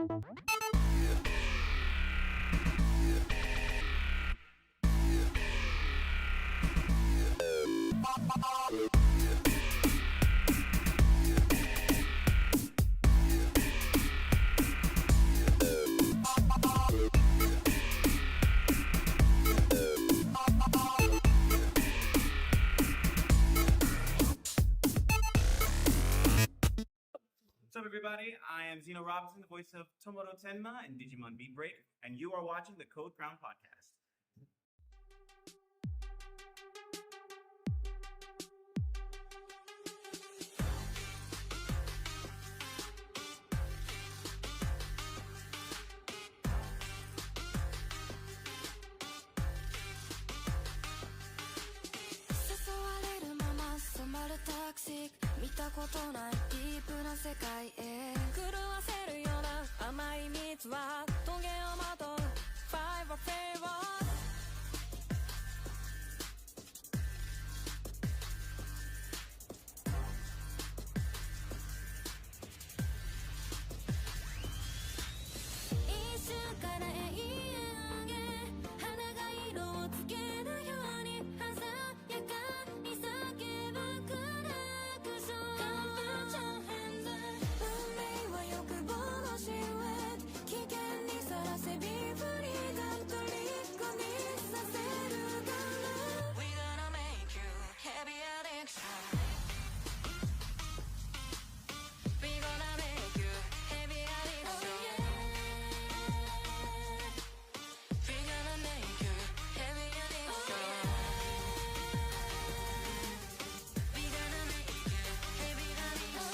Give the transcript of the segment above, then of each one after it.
What's up, everybody? I am Zeno Robinson, the voice of Tomoto Tenma in Digimon BRB, and you are watching the Code Crown Podcast. Toxic 見たことないディープな世界へ狂わせるような甘い蜜はトゲをまとう Five of Favor 一瞬から永遠へ花が色をつけるように鮮やかに叫ぶクラクションちゃん変だ運命は欲望のシルエット危険にさらせビーフリーがトリックにさせるから We gonna make you heavy addiction We gonna make you heavy addiction We gonna make you heavy addiction We gonna make you heavy addiction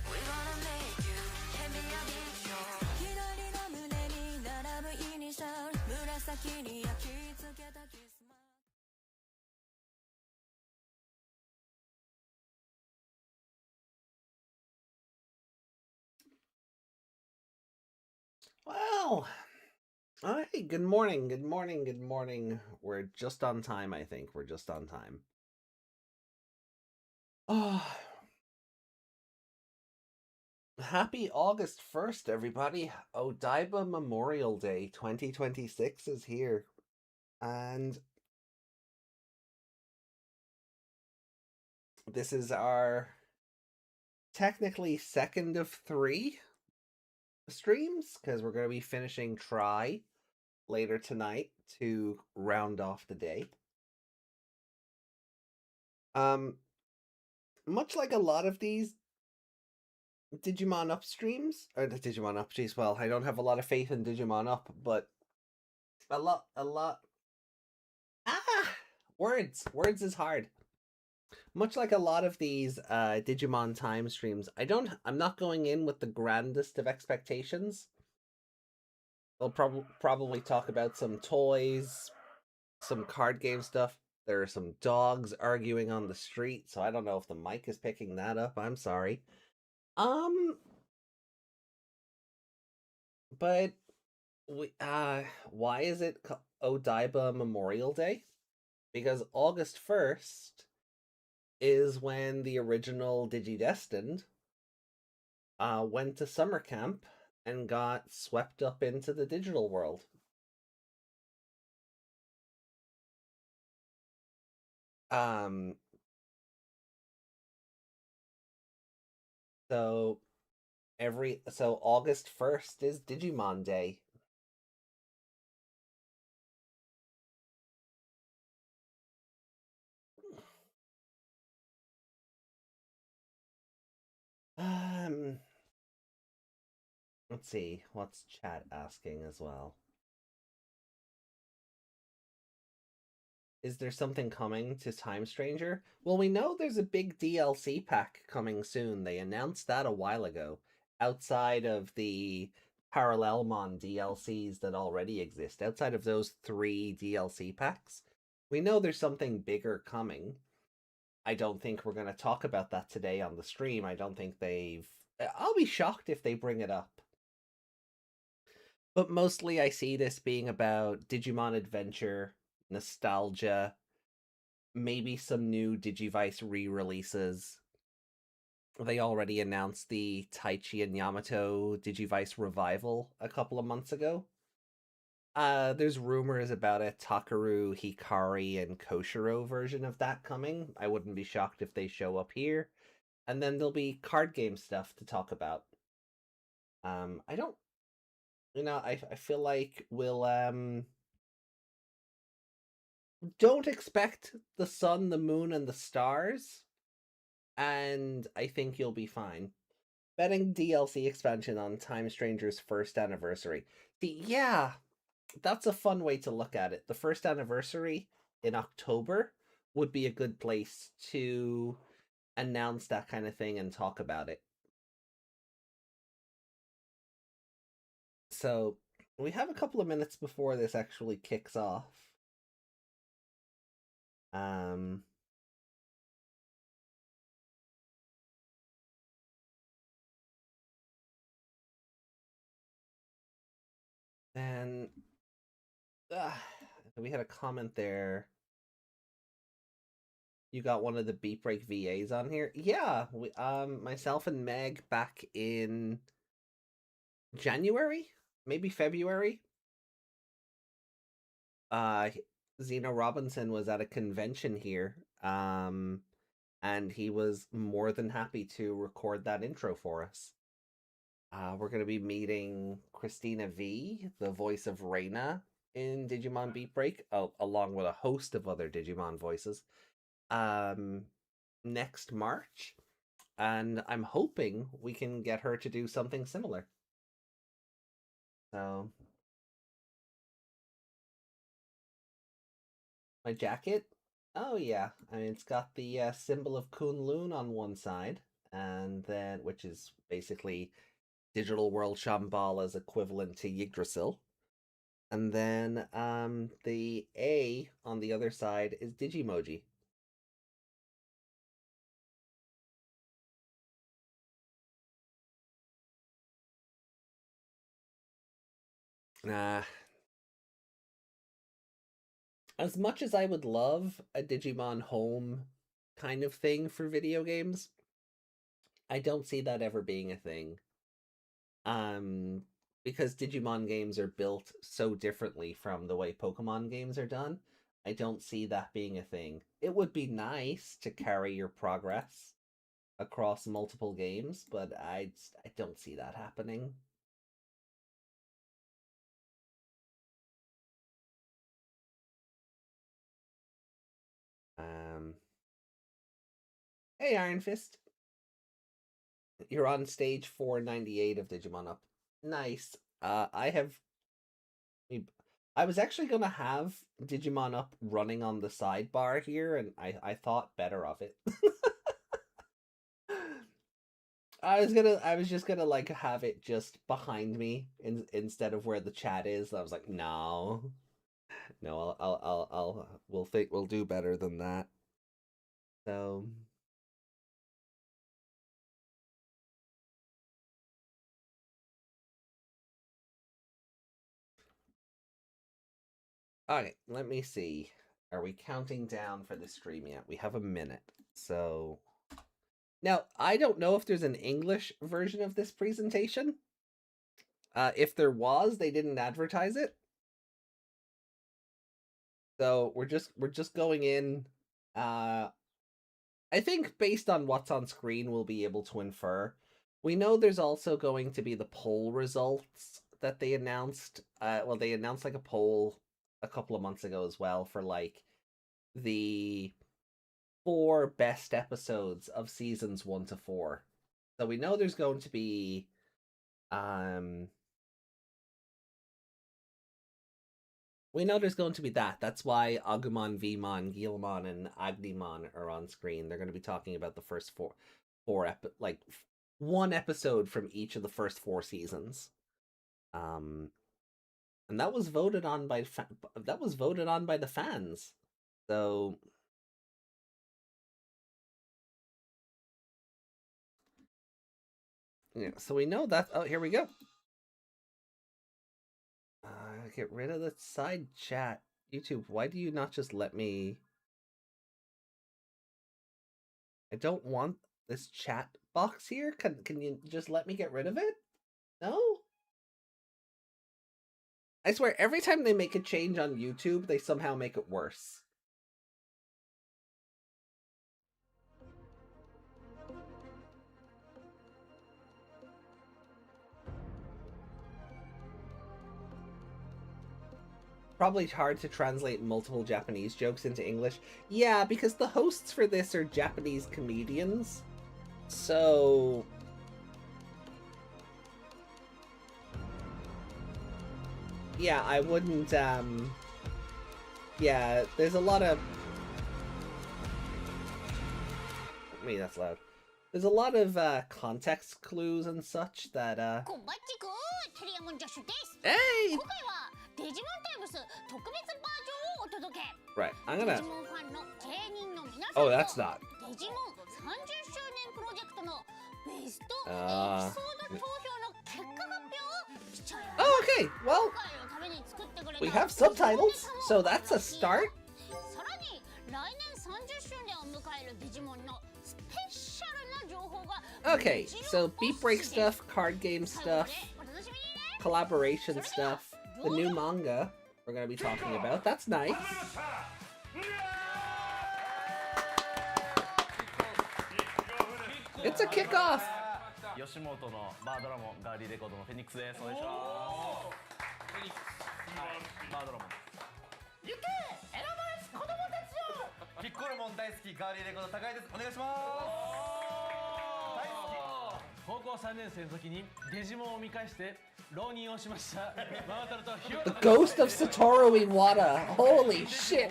We gonna make you heavy addiction 左の胸に並ぶイニシャル紫に焼き付けたキスマ Well, all right, good morning, good morning, good morning. We're just on time, I think. We're just on time. Oh, happy August 1st, everybody. Odaiba Memorial Day 2026 is here. And this is our technically second of 3 streams, because we're going to be finishing Try later tonight to round off the day. Much like a lot of these Digimon Up streams, or the Digimon Up, geez, well, I don't have a lot of faith in Digimon Up, but a lot, words is hard. Much like a lot of these Digimon Time streams, I'm not going in with the grandest of expectations. They'll probably talk about some toys, some card game stuff. There are some dogs arguing on the street, so I don't know if the mic is picking that up. I'm sorry. But why is it Odaiba Memorial Day? Because August 1st is when the original Digidestined went to summer camp and got swept up into the digital world. So August 1st is Digimon Day. Let's see, what's chat asking as well? Is there something coming to Time Stranger? Well, we know there's a big DLC pack coming soon. They announced that a while ago. Outside of the Parallelmon DLCs that already exist, outside of those 3 DLC packs, we know there's something bigger coming. I don't think we're going to talk about that today on the stream. I don't think I'll be shocked if they bring it up. But mostly I see this being about Digimon Adventure, nostalgia, maybe some new Digivice re-releases, they already announced the Taichi and Yamato Digivice revival a couple of months ago. There's rumors about a Takaru, Hikari, and Koshiro version of that coming. I wouldn't be shocked if they show up here. And then there'll be card game stuff to talk about. I don't, I feel like we'll don't expect the sun, the moon, and the stars, and I think you'll be fine. Betting DLC expansion on Time Stranger's first anniversary. Yeah, that's a fun way to look at it. The first anniversary in October would be a good place to announce that kind of thing and talk about it. So we have a couple of minutes before this actually kicks off. Then we had a comment there. You got one of the BeatBreak VAs on here. Yeah, we, myself and Meg back in January, maybe February. Zeno Robinson was at a convention here, and he was more than happy to record that intro for us. We're going to be meeting Christina V, the voice of Reina in Digimon BeatBreak, along with a host of other Digimon voices, next March. And I'm hoping we can get her to do something similar. So, my jacket? Oh yeah, I mean it's got the symbol of Kunlun on one side, and then which is basically Digital World Shambhala's equivalent to Yggdrasil. And then the A on the other side is Digimoji. As much as I would love a Digimon Home kind of thing for video games, I don't see that ever being a thing. Because Digimon games are built so differently from the way Pokemon games are done, I don't see that being a thing. It would be nice to carry your progress across multiple games, but I don't see that happening. Hey, Iron Fist. You're on stage 498 of Digimon Up. Nice. I was actually gonna have Digimon Up running on the sidebar here, and I thought better of it. I was just gonna like have it just behind me instead of where the chat is. I was like, no, we'll do better than that. So. Alright, let me see. Are we counting down for the stream yet? We have a minute. So now I don't know if there's an English version of this presentation. If there was, they didn't advertise it. So we're just going in. I think based on what's on screen, we'll be able to infer. We know there's also going to be the poll results that they announced. Well, they announced like a poll a couple of months ago as well for like the 4 best episodes of seasons 1 to 4. So we know there's going to be that. That's why Agumon, Vmon, Guilmon, and Agnemon are on screen. They're going to be talking about the first one episode from each of the first 4 seasons. And that was voted on by the fans. So yeah, so we know that. Oh, here we go. Get rid of the side chat. YouTube, why do you not just let me? I don't want this chat box here? Can you just let me get rid of it? No? I swear, every time they make a change on YouTube, they somehow make it worse. Probably hard to translate multiple Japanese jokes into English. Yeah, because the hosts for this are Japanese comedians. So... yeah, I wouldn't, yeah, there's a lot of... that's loud. There's a lot of, context clues and such that, Hey! Right, I'm gonna... oh, that's not... oh, okay, well... we have subtitles, so that's a start. Okay, so Beatbreak stuff, card game stuff, collaboration stuff, the new manga we're gonna be talking about. That's nice. It's a kickoff. 吉本のバードラモンガーリーレコードのフェニックスです。お願いします。バードラモン。行け、選ばれし子供たちよ。ピッコロモン大好きガーリーレコード高いです。お願いします。大好き。高校3年生の時にデジモンを見返して浪人をしました。ママタルとヒュー。The ghost of Satoru Iwata. Holy shit.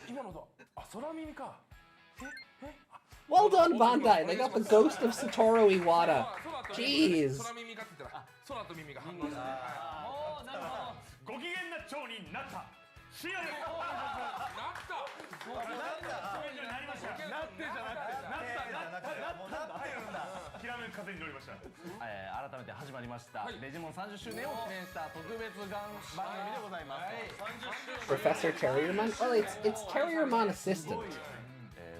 今のだ。あ、空耳か。Well done, Bandai. They got the ghost of Satoru Iwata. Jeez. 空耳かって言ったら、空と耳が反応して。おお、なるほど。ご機嫌な蝶になった。シアです。なった。なりました。なってじゃなくて、なったってるんだ。ひらめく風に乗りました。改めて始まりました。はいデジモン30周年を記念した特別番組でございます。 Professor Terriermon? Well, it's Terriermon Assistant.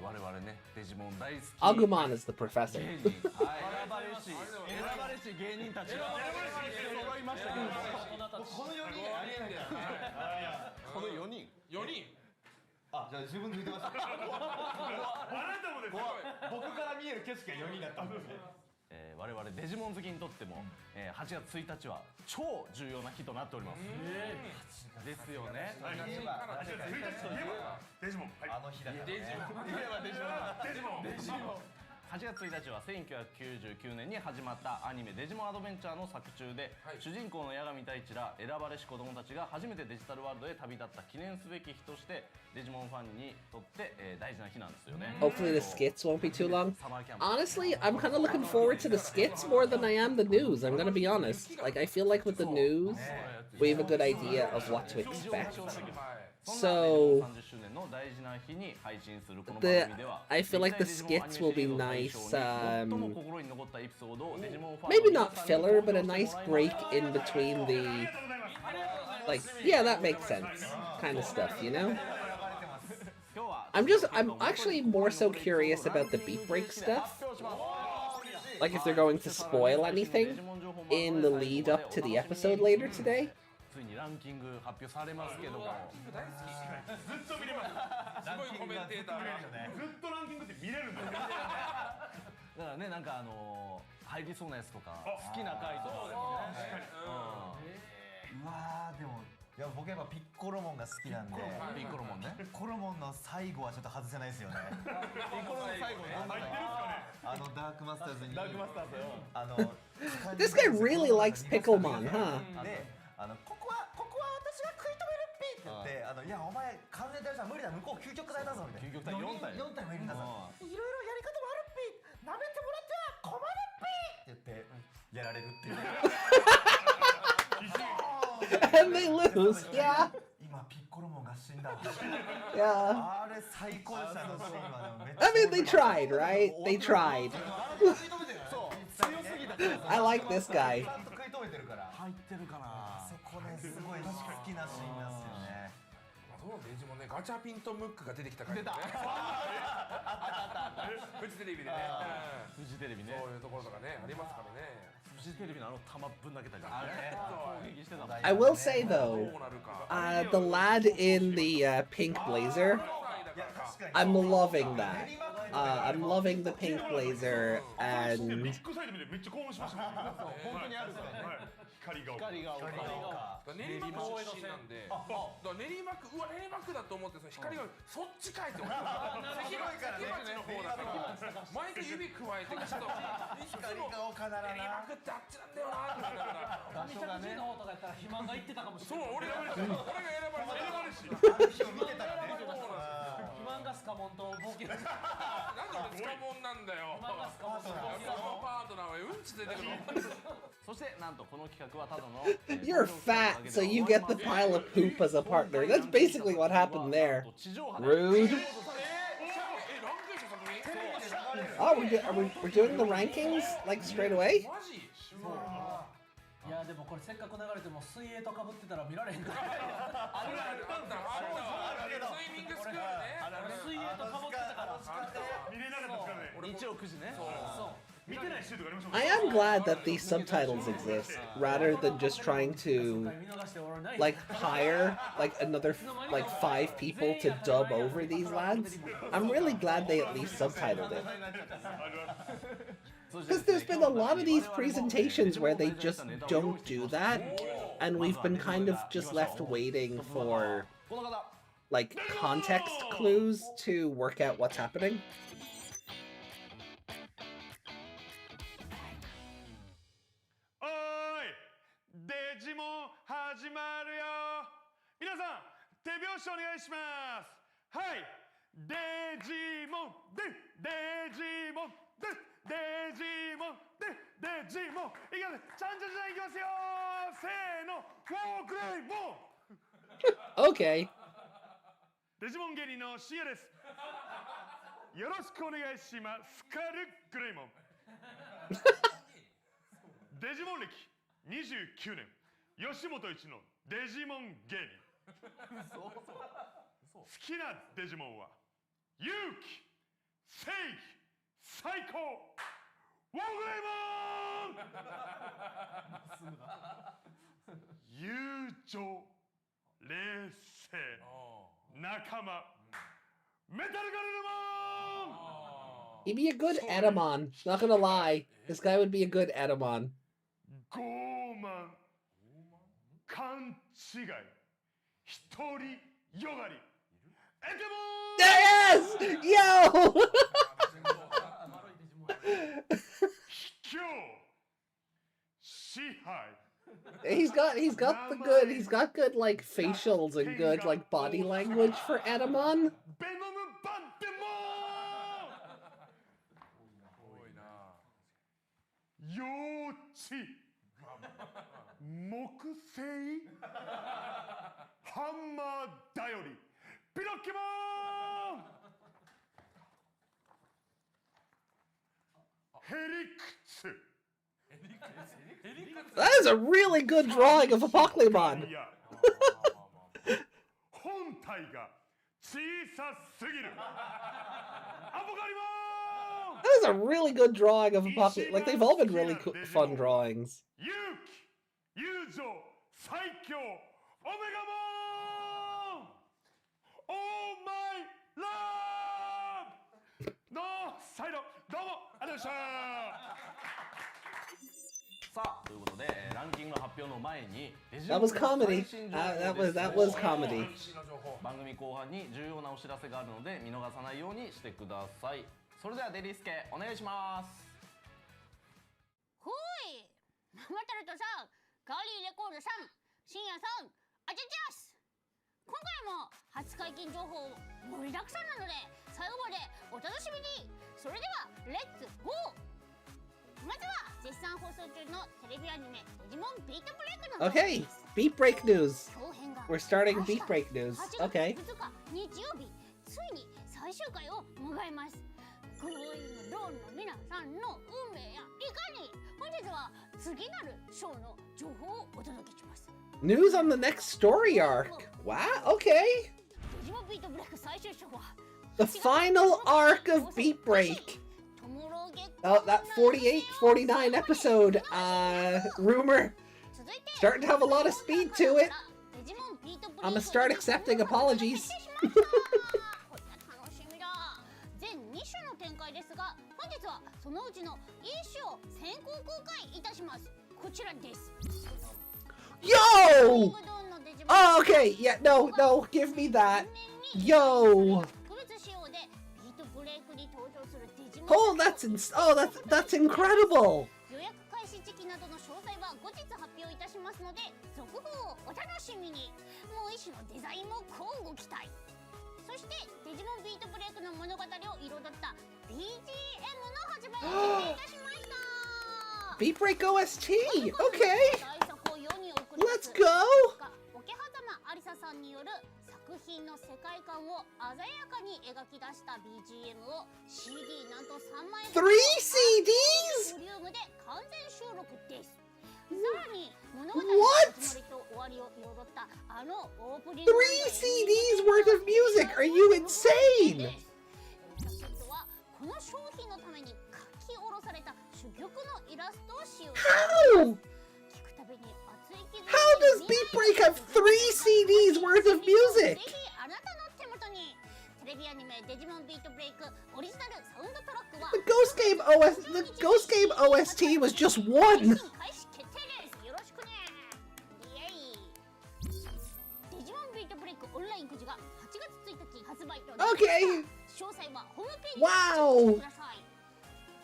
我々ね、デジモン大好き。 Agumon is the professor. 芸人、選ばれし芸人たちが揃いましたけど、この4人ありえないからね。この4人。あ、じゃあ自分で言ってました。あなたもです。僕から見える景色が4人だったんですね。我々デジモン好きにとっても、8月1日は超重要な日となっております。ですよね。8月1日といえばデジモン。あの日だからね。デジモン。8月1日は1999年に始まったアニメ「デジモンアドベンチャー」の作中で、主人公の八神太一ら選ばれし子供たちが初めてデジタルワールドへ旅立った記念すべき日としてデジモンファンにとって、大事な日なんですよね。 Hopefully the skits won't be too long. Honestly, I'm kind of looking forward to the skits more than I am the news. I'm gonna be honest. Like, I feel like with the news, we have a good idea of what to expect. So, I feel like the skits will be nice, maybe not filler, but a nice break in between the, like, yeah, that makes sense, kind of stuff, you know? I'm actually more so curious about the Beatbreak stuff. Like, if they're going to spoil anything in the lead up to the episode later today. ついにランキング発表されますけども、大好き。ずっと見れます。すごいコメンテーターが。ずっとランキングって見れるんだよ。だからね、なんか入りそうなやつとか好きな回とか。うわー、でもいや僕やっぱピッコロモンが好きなんで。ピッコロモンね。ピッコロモンの最後はちょっと外せないですよね。ピッコロの最後ね。ダークマスターズに。ダークマスターズよ。This guy really likes Picklemon, huh? で、ここは私が食い止めるピーって言って、いやお前完全体じゃ無理だ、向こう究極体だぞみたいな。究極体4体もいるんだぞ。いろいろやり方もあるピー、舐めてもらっては困るピーって言ってやられるっていう。And they lose, yeah. 今ピッコロモンが死んだわ。 Yeah. あれ最高でした。あのシーンはめっちゃ。 I mean, they tried, right? They tried. そう強すぎた。 I like this guy. ちゃんと食い止めてるから。入ってるかな。そこねすごい好きなシーンなんですよね。そうデジモンね、ガチャピンとムックが出てきた回ね。フジテレビでね。フジテレビね。そういうところとかねありますからね。フジテレビの弾ぶん投げたりとかね。攻撃してたもん。 I will say ど though, うなるか。the lad in the pink blazer, いや確かに I'm loving that. I'm loving the pink blazer, and ビッグサイド見てめっちゃ興奮しました。本当にあるからね。はい、光が。光が練馬区出身なんで、だから練馬区、うわ練馬区だと思ってその光がそっちかいって思って。関町の方だから毎回指くわえてちょっと光が丘なら練馬な区ってあっちなんだよなって言いながら。場所がね。の方とかやったら肥満が言ってたかもしれない。そう俺が選ばれし。見てたらね肥満がスカモンと冒険者。なんで俺スカモンなんだよ。スカモンパートナーはうんち出てくる。そしてなんとこの企画はただの you're fat, so you get the pile of poop as a partner. That's basically what happened there. Rude. Oh, we're doing the rankings like straight away? マジ？いやでもこれせっかく流れても水泳とかぶってたら見られへんから。あるスイミングスクールね。水泳とかぶってたから。見れなかったですからね。日曜9時ね。そう。見てないシュートがありましたもん I am glad that these subtitles exist rather than just trying to 見逃しておらない。 like hire like another like 5 people to dub over these lads. I'm really glad they at least subtitled it. Because there's been a lot of these presentations where they just don't do that, and we've been kind of just left waiting for この方 like context clues to work out what's happening. おーい、デジモン始まるよ。皆さん手拍子お願いします。はい、デジモンデジモンデジモンデジモンいきます。ちゃんちゃんちゃんいきますよ。せーの、ウォークレイボン。 Okay. デジモン芸人の深夜です。よろしくお願いします。スカルグレイモン。デジモン歴29年、吉本一のデジモン芸人。好きなデジモンは勇気、正義、最高、ウォーグレイモン。友情、冷静、仲間、メタルガルルモン。 He'd be a good Edamon. Not gonna lie, this guy would be a good Edamon. 傲慢、勘違い、独りよがり、エテモン。 Yes! Yo! 卑怯、支配。 he's got good like facials and good like body language for Edamon. ベノムバンデモ多いな。ン。幼稚、木星、ハンマー頼り、ピノキモン。ヘリクツ。 That is a really good drawing of a Pokemon. いや本体が小さすぎる。アポカリモン。 That is a really good drawing of a Pokemon. Like they've all been really fun drawings. 勇気、友情、最強、オメガモン。オーマイラブのサイド、どうもありがとうございました。さあということでランキングの発表の前に That was comedy. That was comedy. 番組後半に重要なお知らせがあるので見逃さないようにしてください。それではデリスケお願いします。ほい、ママタルトさん、カーリーレコードさん、深夜さん、あちゃちゃす。今回も初解禁情報盛りだくさんなので最後までお楽しみに。それではレッツゴー。まずは絶賛放送中のテレビアニメデジモンビートブレイクの Okay, Beat Break news. 長編が We're starting Beat Break news. 8 Okay. 月2日日曜日、ついに最終回を迎えます。このローンの皆さんの運命やいかに。本日は次なるショーの情報をお届けします。 News on the next story arc. Wow. Okay. ビートブレイク最終章は The final arc of Beat Break. Oh, that 48, 49 episode rumor. Starting to have a lot of speed to it. I'm gonna start accepting apologies. 全2種の展開ですが、本日はそのうちの1種を先行公開いたします。こちらです。 Yo! Oh, okay. Yeah, no, give me that. Yo! Oh, that's incredible. 予約開始時期などの詳細は後日発表いたしますので、続報をお楽しみに。もう一種のデザインも乞うご期待。そしてデジモンビートブレイクの物語を彩った BGM の発売を決定いたしました。 Beat Break OST. Okay. Let's go. 桶狭間ありささんによる作品の世界観を鮮やかに描き出した BGM を CD なんと3枚 3 CDs? ボリュームで完全収録です。さらに物語の始まりと終わりを彩ったあのオープニング 3 CDs worth of music? Are you insane? はこの商品のために書き下ろされた珠玉のイラストを使用。 How? How does Beat Break have 3 CDs worth of music? ぜひあなたの手元にテレビアニメデジモンビートブレイクオリジナルサウンドトラックは The Ghost Game OST was just one. 開始決定です。よろしくね。イエイ。デジモンビートブレイクオンラインくじが8月1日発売となりました。 Okay. 詳細はホームページ Wow. をチェックしてください。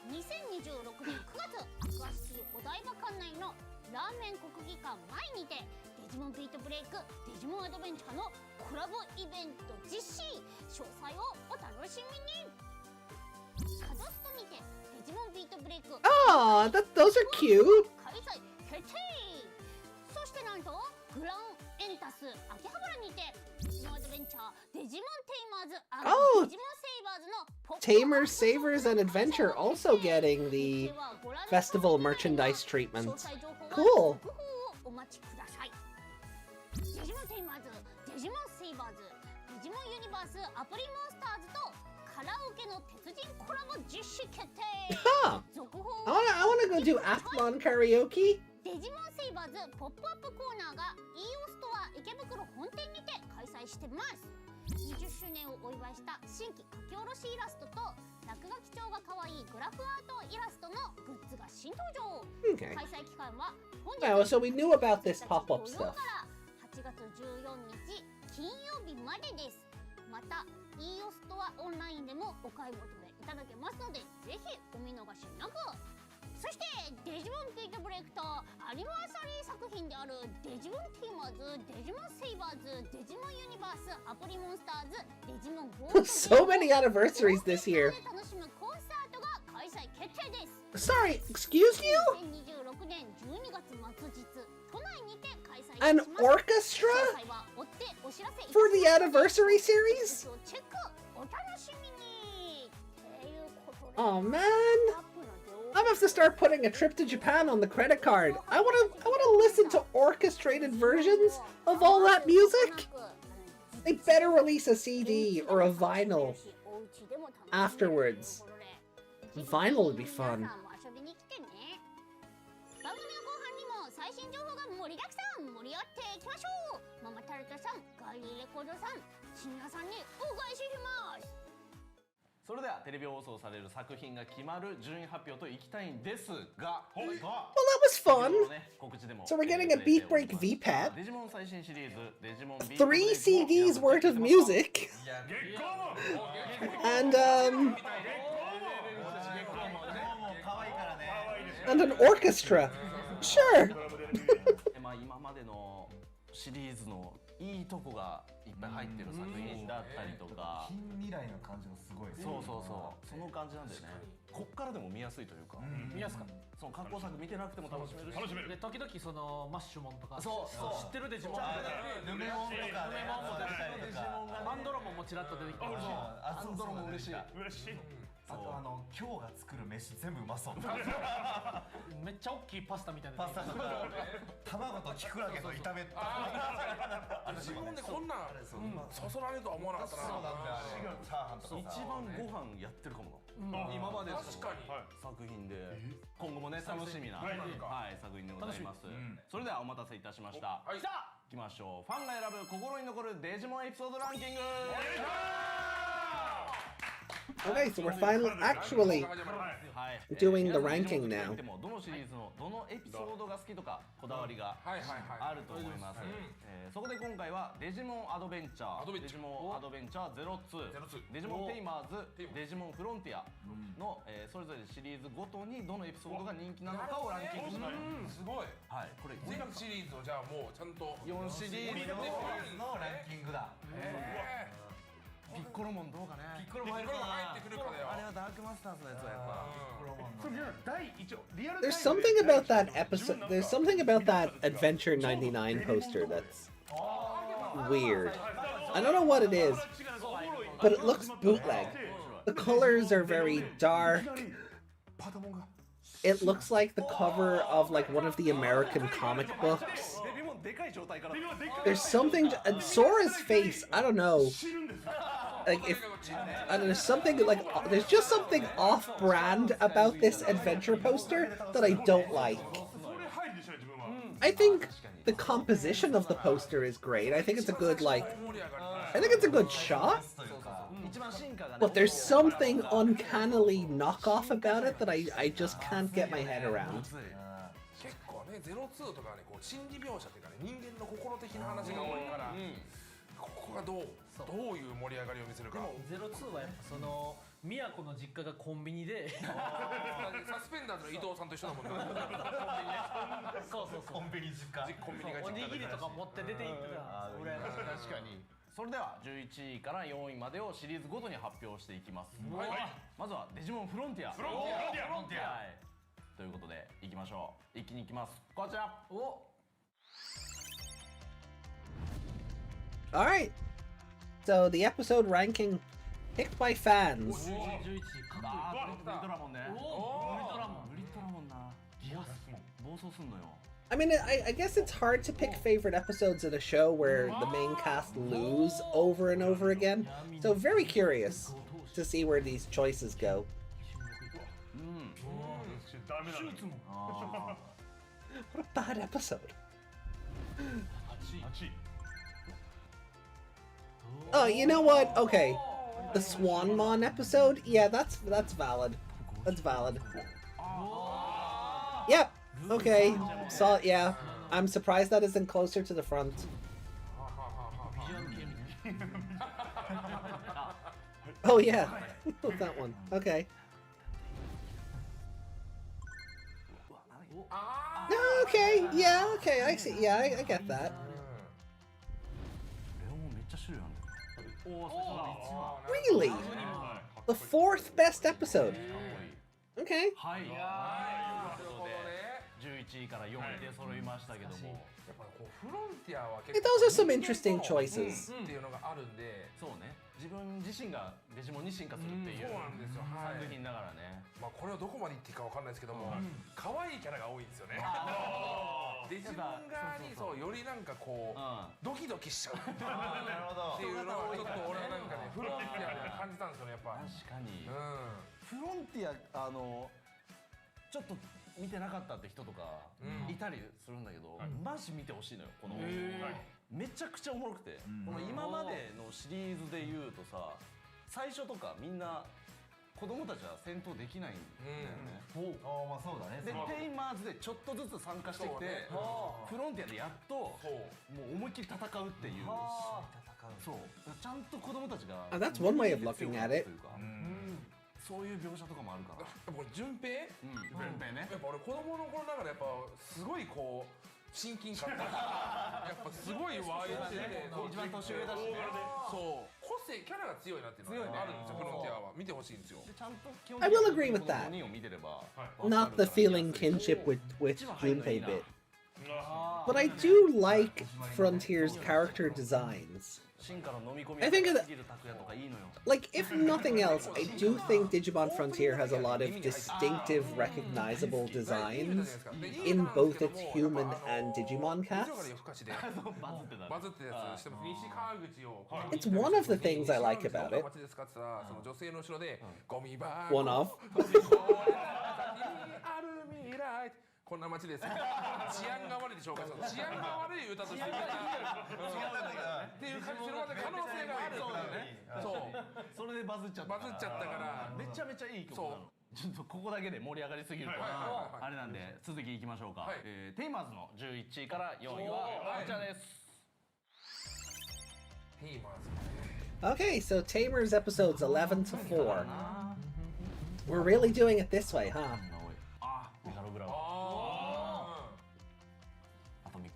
2026年9月アクアシティお台場館内のラーメン国技館前にてデジモンビートブレイクデジモンアドベンチャーのコラボイベント実施。詳細をお楽しみに。カドストにてデジモンビートブレイク Aw, those are cute. 開催決定。そしてなんとグランエンタス秋葉原にてデジモンアドベンチャーデジモンテイマーズ&デジモンセイバーズのポップ Tamers, Savers, and Adventure also getting the festival merchandise treatment. Cool. お待ちください。デジモンテイマーズ、デジモンセイバーズ、デジモンユニバースアプリモンスターズとカラオケの鉄人コラボ実施決定。 Huh. 続報 I wanna go do Appmon karaoke. デジモンセイバーズポップアップコーナーが EO ストア池袋本店にて開催してます。20周年をお祝いした新規書き下ろしイラストと落書き帳が可愛いグラフアートイラストのグッズが新登場。 Okay. 開催期間は本日 Oh, so we knew about this pop-up 土 stuff. 曜から8月14日金曜日までです。また EO ストアオンラインでもお買い求めいただけますので、ぜひお見逃しなく。そしてデジモンビートブレイクとアニバーサリー作品であるデジモンティーマーズ、デジモンセイバーズ、デジモンユニバースアプリモンスターズ、デジモンゴールド So many anniversaries this year. で楽しむコンサートが開催決定です。 Sorry, excuse you? 2026年12月末日都内にて開催し An ます。 orchestra 詳細は追ってお知らせいたします。 for the anniversary series? チェックお楽しみに。ということで Oh man. I'm gonna have to start putting a trip to Japan on the credit card. I wanna listen to orchestrated versions of all that music. They better release a CD or a vinyl afterwards. Vinyl would be fun. 番組の後半にも最新情報が盛りだくさん。盛り合っていきましょう。ママタルトさん、ガリーレコードさん、シンガさんにお返しします。それではテレビ放送される作品が決まる順位発表といきたいんですが、 Well, that was fun. 告知でも So we're getting a Beat Break VPAT. デジモン最新シリーズデジモン 3 CDs worth of music. And and an orchestra. Sure. まあ今までのシリーズのいいとこがいっぱい入ってる作品だったりとか、近未来の感じもすごい。そうその感じなんだよね。こっからでも見やすいというか、見やすかった。その格好作見てなくても楽しめるし、で時々そのマッシュモンとかそう知ってるデジモンヌメモンとかね、アンドロモンもちらっと出てきて、アンドロも嬉しい。嬉しい。あと今日が作る飯全部うまそう。めっちゃ大きいパスタみたいな。パスタとか卵とキクラゲと炒めた。自分でこんなんそそられるとは思わなかったな。そうなんだよあれ。チャーハンとかさ。一番ご飯やってるかもな。今までの確かに作品で今後もね楽しみなはい作品でございます。それではお待たせいたしました。はい。行きましょう。ファンが選ぶ心に残るデジモンエピソードランキング。 Okay, so we're finally actually はい doing the ranking now. どのシリーズのどのエピソードが好きとかこだわりがはいはいはい。あると思います。そこで今回はデジモンアドベンチャー、デジモンアドベンチャー02、デジモンテイマーズ、デジモンフロンティアのそれぞれシリーズごとにどのエピソードが人気なのかをランキングします。すごい。はい、これ全シリーズをじゃあもうちゃんと4シリーズののランキングだ。ピッコロモンどうかね。ピッコロも入ってくるかだよ。あれはダークマスターズのやつはやっぱ。それ皆さん第一応リアル There's something about that episode. There's something about that Adventure 99 poster that's weird. I don't know what it is, but it looks bootleg. The colors are very dark. It looks like the cover of like one of the American comic books. デビモンでかい状態から。 There's something, and Sora's face, I don't know. 知るんですか Like if I don't know, there's something like there's just something off-brand about this adventure poster that I don't like. それ入るでしょ自分は I think the composition of the poster is great. I think it's a good like I think it's a good shot. 一番進化がね。 But there's something uncannily knockoff about it that I just can't get my head around. 結構ね02とかねこう心理描写っていうかね人間の心的な話が多いから、ここがどういう盛り上がりを見せるか。ゼロ2はやっぱその宮古の実家がコンビニでサスペンダーズの伊藤さんと一緒だもんね。そうそうそうコンビニ実家。コンビニがおにぎりとか持って出て行ってた。羨ましい。確かに。それでは11位から4位までをシリーズごとに発表していきます。はいまずはデジモンフロンティア。フロンティアはい。ということでいきましょう。一気にいきます。こちら。お。 All right. So the episode ranking picked by fans. 11あーウルトラモンね。おウルトラモン。ウルトラモンな。暴走すんのよ。 I mean, I guess it's hard to pick favorite episodes of a show where the main cast lose over and over again. So very curious to see where these choices go. ダメなのに What a bad episode. 8位 Oh, you know what? Okay. The Swanmon episode? Yeah, that's valid. That's valid. Yep. Okay. So yeah. I'm surprised that isn't closer to the front. ビジュアル系みたいな。 Oh yeah. That one. Okay. Okay. Yeah, okay. I see. Yeah, I get that. レオモンめっちゃ種類ある。おお、そうだ。 Really? The fourth best episode. Okay. はい。なるほどね。 11位から4位で揃いましたけども。やっぱこうフロンティアは Hey, those are some interesting choices. っていうのがあるんで、そうね。自分自身がデジモンに進化するっていうそうなんですよ。はい作。品だからね。まあこれをどこまで言っていいかわかんないですけども、可愛いキャラが多いんですよね。デジモン側にそうよりなんかこうドキドキしちゃうっていうのはちょっと俺はなんかねフロンティアで感じたんですよねやっぱ。確かに。うフロンティアちょっと見てなかったって人とかいたりするんだけど、マジ見てほしいのよこの。めちゃくちゃおもろくて、この今までのシリーズで言うとさ、最初とかみんな子供たちは戦闘できないんだよね。ああまあそうだね。でテイマーズでちょっとずつ参加してきて、フロンティアでやっとそうもう思いっきり戦うっていう。そうちゃんと子供たちが That's one way of looking at it. そういう描写とかもあるから。やっぱこれ順平順平ね。やっぱ俺子供の頃ながらやっぱすごいこう親近感がやっぱすごい湧いてて一番年上だしね。そう個性キャラが強いなっていうのがあるんですよフロンティアは見てほしいんですよ。ちゃんと基本 I will agree with that. 5人を見てれば Not the feeling kinship with Junpei bit. But I do like Frontier's character designs. I think like if nothing else, I do think Digimon Frontier has a lot of distinctive, recognizable designs in both its human and Digimon cats. It's one of the things I like about it. One of. こんな街です。治安が悪いで紹介する。治安が悪い歌として。っていう感じするまで可能性がある。そう。それでバズっちゃった。バズっちゃったからめちゃめちゃいい曲なの。ちょっとここだけで盛り上がりすぎるとあれなんで続きいきましょうか。テイマーズの11位から4位はこちらです。テイマーズ。Okay, so Tamer's episodes 11 to 4. We're really doing it this way, huh?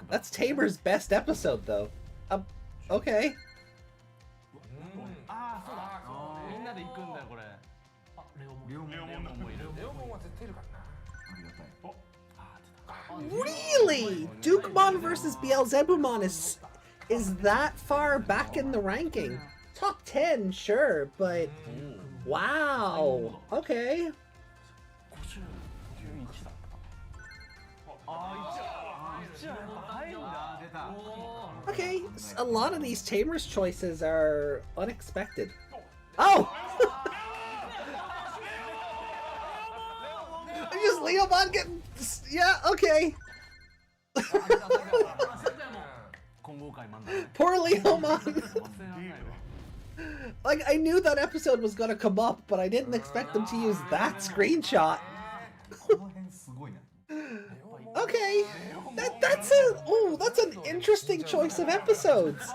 That's Tamer's best episode, though. Okay. ああ、そうだ。みんなで行くんだよこれ。あ、レオモンもいる。レオモンは絶対いるからな。ありがたい。Really? Dukemon versus Beelzebumon is that far back in the ranking? Top 10, sure, but wow. Okay. Okay, a lot of these Tamer's choices are unexpected. Oh! Just Leomon getting... Yeah, okay. Poor Leomon. Like, I knew that episode was gonna come up, but I didn't expect them to use that screenshot. Okay, that's an interesting choice of episodes.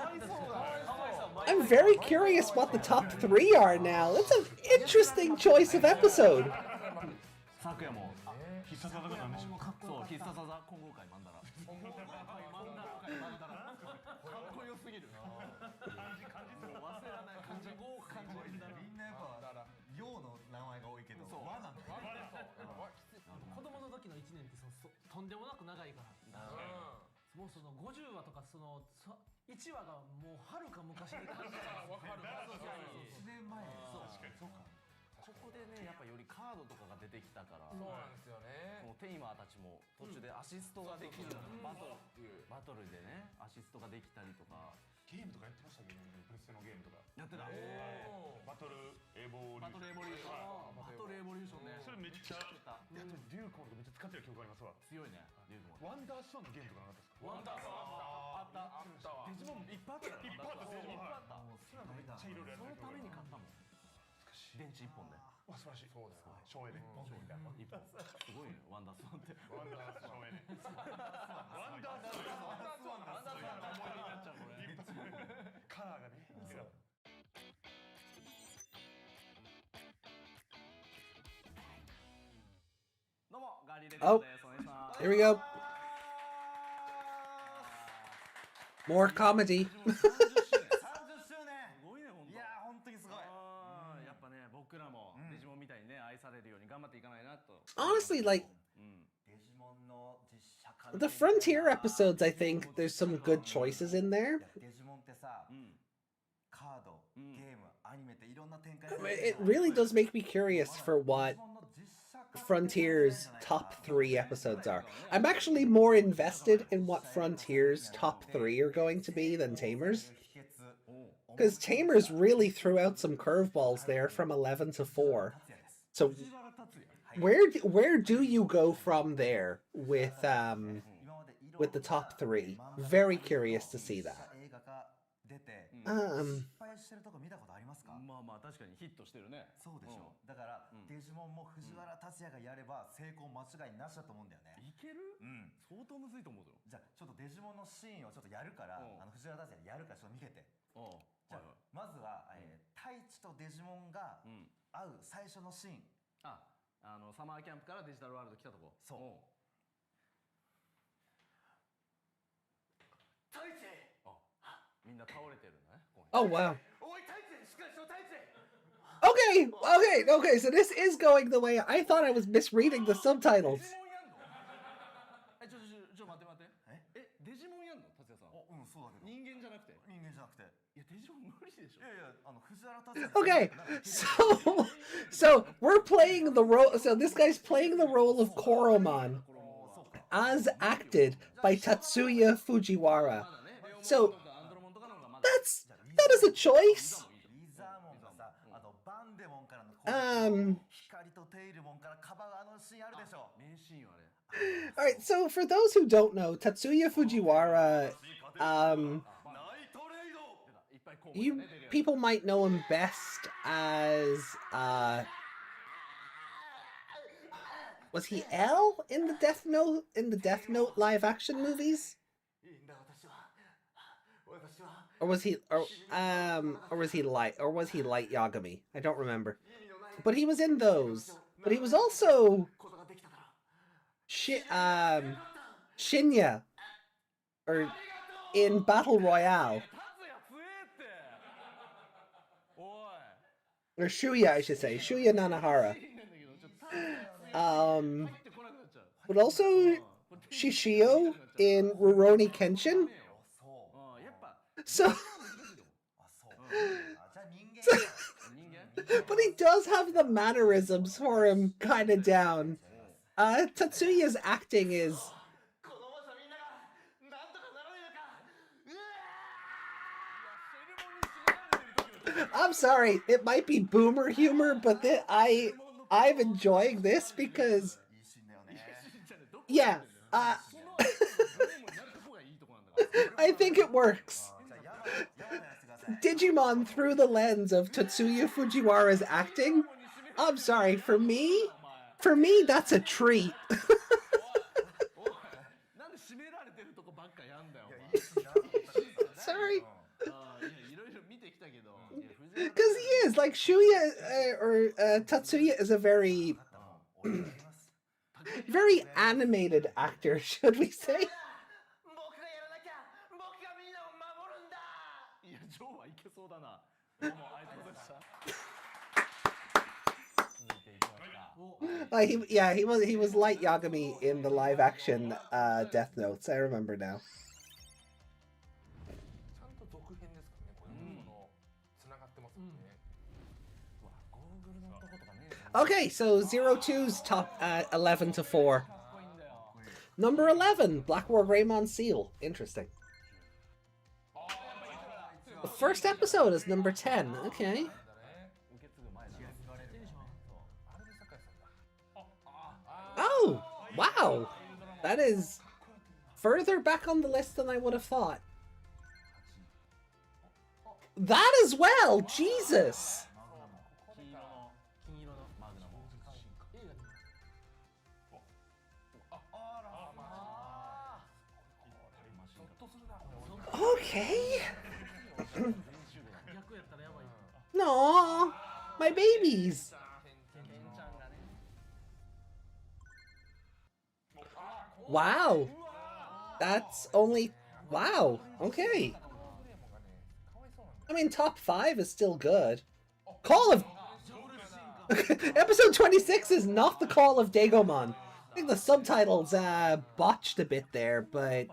I'm very curious what the top 3 are now. That's an interesting choice of episode.もうその50話とかその1話がもうはるか昔に感じた。わかる。1年前。そう。確かにそうか。ここでねやっぱよりカードとかが出てきたから。そうなんですよね。このテイマーたちも途中でアシストができるバトルでねアシストができたりとか。ゲームとかやってましたけどね、プレステのゲームとか。やってた。バトルエボリューション。バトルエボリューションね。それめっちゃ。デューコンとかめっちゃ使ってる記憶ありますわ。強いね。ワンダーストーンのゲームとかなかったですか？ワンダーストーンあったわ。デジモンいっぱいあったよ。いっぱいあったデジモン。いっぱいあった。めっちゃいろいろやってる。そのために買ったもん。電池1本で。わ、素晴らしい。そうだよ。省エネ。すごいね。ワンダーストーンって。ワンダーストーン省エネ。ワンダーストーン。ワンダーストーン。思い出になっちゃうこれ。カラーがね。どうもガリレディオです。お願いします。 Here we go. More comedy. 30周年。すごいね本当。いや本当にすごい。やっぱね僕らもデジモンみたいにね愛されるように頑張っていかないなと。Honestly, like the Frontier episodes, I think there's some good choices in there. It really does make me curious for what Frontier's top 3 episodes are. I'm actually more invested in what Frontier's top 3 are going to be than Tamer's. Because Tamer's really threw out some curveballs there from 11 to 4. So where do you go from there with the top 3? Very curious to see that. まあまあ確かにヒットしてるね。そうでしょ。だからデジモンも藤原竜也がやれば成功間違いなしだと思うんだよね。いける？相当むずいと思うぞ。じゃあちょっとデジモンのシーンをちょっとやるから、藤原竜也やるからちょっと見てて。じゃあまずは太一とデジモンが会う最初のシーン。サマーキャンプからデジタルワールド来たとこ。そう。太一。みんな倒れてるね。Oh wow. おい太一、しっかりしろ太一。Okay, so this is going the way I thought I was misreading the subtitles. ちょ待って。デジモンやんの達也也さん。うんそうだけど。人間じゃなくて。人間じゃなくて。いやデジモン無理でしょ。いやいや藤原竜也。Okay, so we're playing the role. So this guy's playing the role of Koromon, as acted by Tatsuya Fujiwara. So that is a choice. リザモンがさバンデモンからの光とテイルモンからかばうシーンあるでしょ。名シーンよあれ。All right, so for those who don't know, Tatsuya Fujiwara, people might know him best as was he L in the Death Note live action movies? Or was he Light Yagami? I don't remember. But he was in those. But he was also Shinya, or in Battle Royale. Or Shuya, I should say. Shuya Nanahara. But also Shishio in Rurouni Kenshin. So but he does have the mannerisms for him kind of down. Tatsuya's acting is... I'm sorry, it might be boomer humor, but I'm enjoying this because... Yeah, I think it works. Digimon through the lens of Tatsuya Fujiwara's acting. I'm sorry, for me, that's a treat. Sorry. Because he is, like, Shuya or Tatsuya is a very, very animated actor, should we say? He was Light Yagami in the live action Death Notes. I remember now. Okay, so 02's top 11 to 4. Number 11, Black War Greymon Seal. Interesting. The first episode is number 10. Okay. Oh, wow. That is further back on the list than I would have thought. That as well, Jesus. Okay. No, my babies. Wow. That's only... Wow. Okay. I mean, top 5 is still good. Call of... Episode 26 is not the Call of Dagomon. I think the subtitles botched a bit there, but...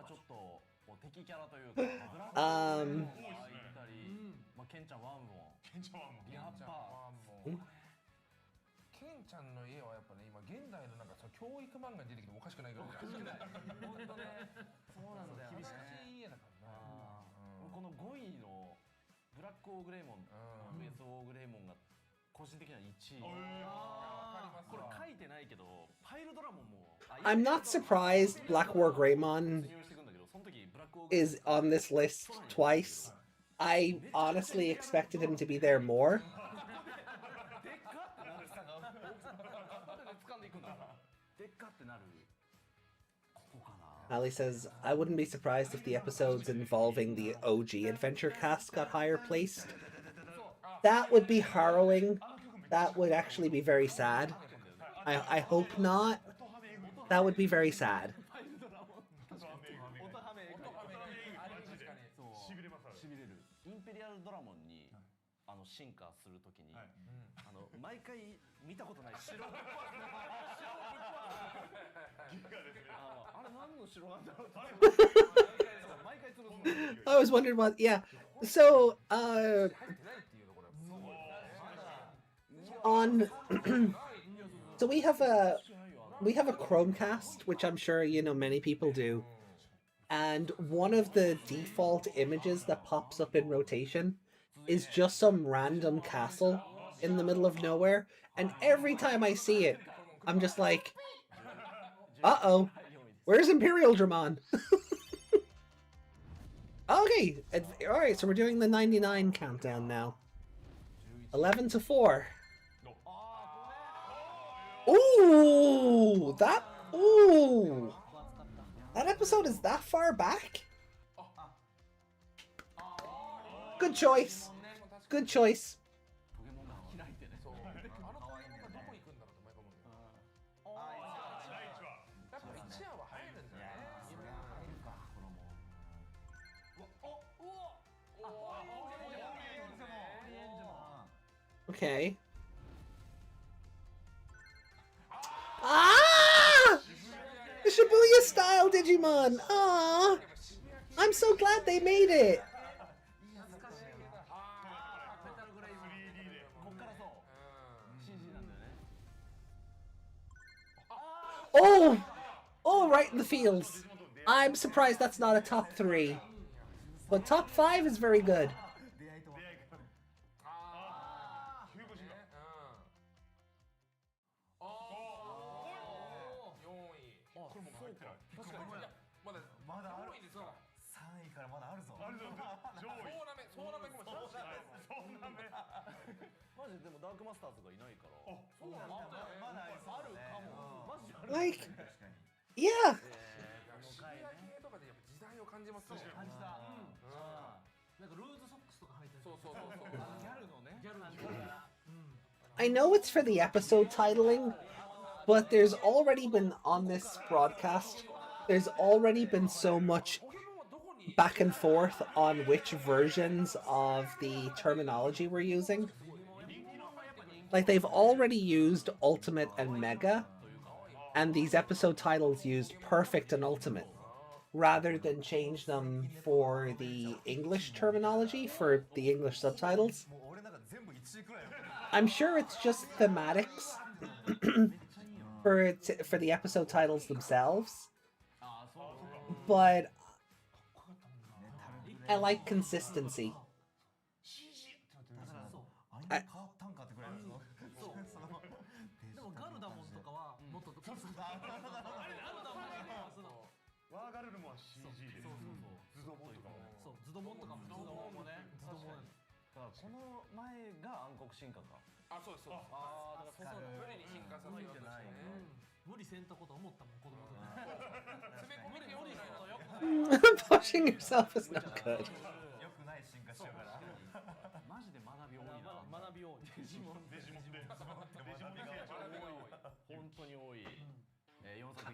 I'm not surprised Black War Greymon is on this list twice. I honestly expected him to be there more. Ali says, I wouldn't be surprised if the episodes involving the OG Adventure cast got higher placed. That would be harrowing. That would actually be very sad. I hope not. That would be very sad. I was wondering what. Yeah. So on. So we have a Chromecast, which I'm sure many people do, and one of the default images that pops up in rotation is just some random castle in the middle of nowhere, and every time I see it, I'm just like, uh-oh, where's Imperial Dramon? Okay, alright, so we're doing the 99 countdown now. 11 to 4. Ooh, that episode is that far back? Good choice. Good choice. Okay. Ah! The Shibuya style Digimon! Ah! I'm so glad they made it! Oh! Oh, right in the fields. I'm surprised that's not a top 3. But top 5 is very good. Like, yeah. I know it's for the episode titling, but there's already been on this broadcast, there's already been so much back and forth on which versions of the terminology we're using. Like, they've already used Ultimate and Mega, and these episode titles used Perfect and Ultimate, rather than change them for the English terminology, for the English subtitles. I'm sure it's just thematics for the episode titles themselves, but I like consistency. Pushing yourself is not good.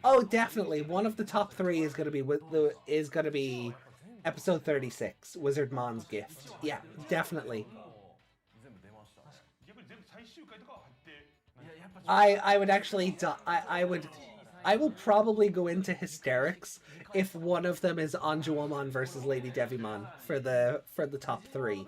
Oh, definitely. One of the top 3 is gonna be episode 36, Wizardmon's Gift. Yeah, definitely. I would actually I will probably go into hysterics if one of them is Anjuwamon versus Lady Devimon for the top 3.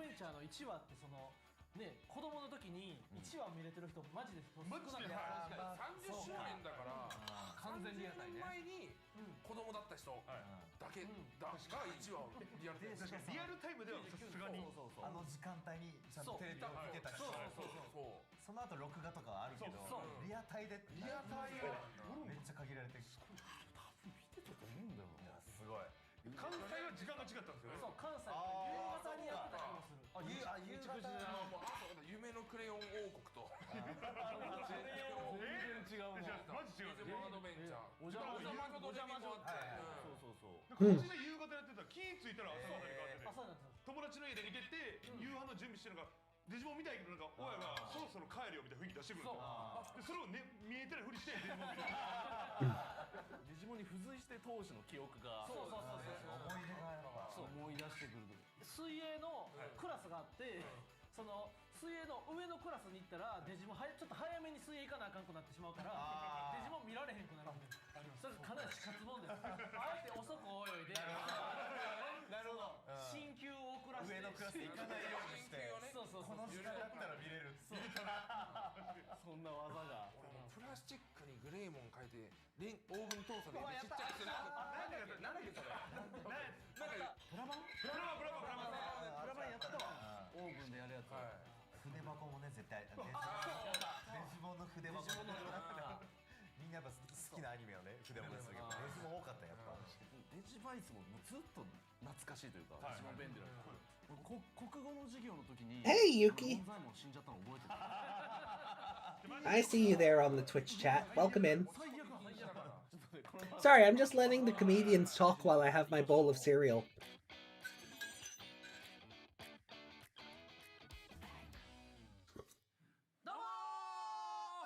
なるほど。進級を遅らせて上のクラス行かないようにしてそうそうそう。この時間だったら見れるそんな技が。プラスチックにグレーモン書いてオーブントースターでちっちゃくする。なんだっけそれ。プラバンやったわ。オーブンでやるやつ。筆箱もね絶対デジモンの筆箱みんなやっぱ好きなアニメをね筆箱ですけどデジモン多かったやっぱデジバイスもずっと懐かしいというか、一番便利だった。国語の授業の時に Hey, Yuki. 門左衛門死んじゃったの覚えてる。 I see you there on the Twitch chat. Welcome in. Sorry, I'm just letting the comedians talk while I have my bowl of cereal. どうも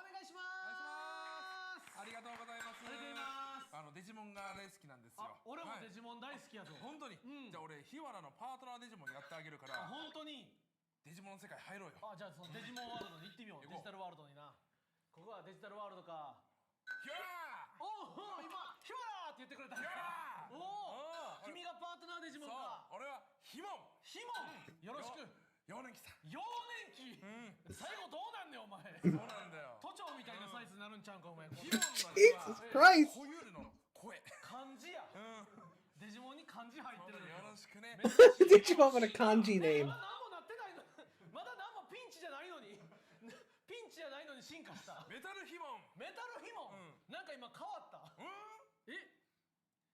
お願いします。ありがとうございます。ありがとうございます。デジモンが大好きなんですよ。俺もデジモン大好きやぞ。本当に。じゃあ俺日原のパートナーデジモンやってあげるから。本当に。デジモンの世界入ろうよ。じゃあそのデジモンワールドに行ってみよう。デジタルワールドにな。ここはデジタルワールドか。ヒュおお今ヒュラーって言ってくれた。おお君がパートナーデジモンか。俺はヒモン。ヒモンよろしく。幼年期さん。幼年期。最後どうなんねんお前。そうなんだよ。都庁みたいなサイズになるんちゃうんかお前。ヒモンの Jesus Christ! 固有の声。漢字や。デジモンに漢字入ってる。よろしくね。Digimon with a kanji name. まだ何もなってないの。まだ何もピンチじゃないのに。ピンチじゃないのに進化した。メタルヒモン。メタルヒモン。なんか今変わった。え？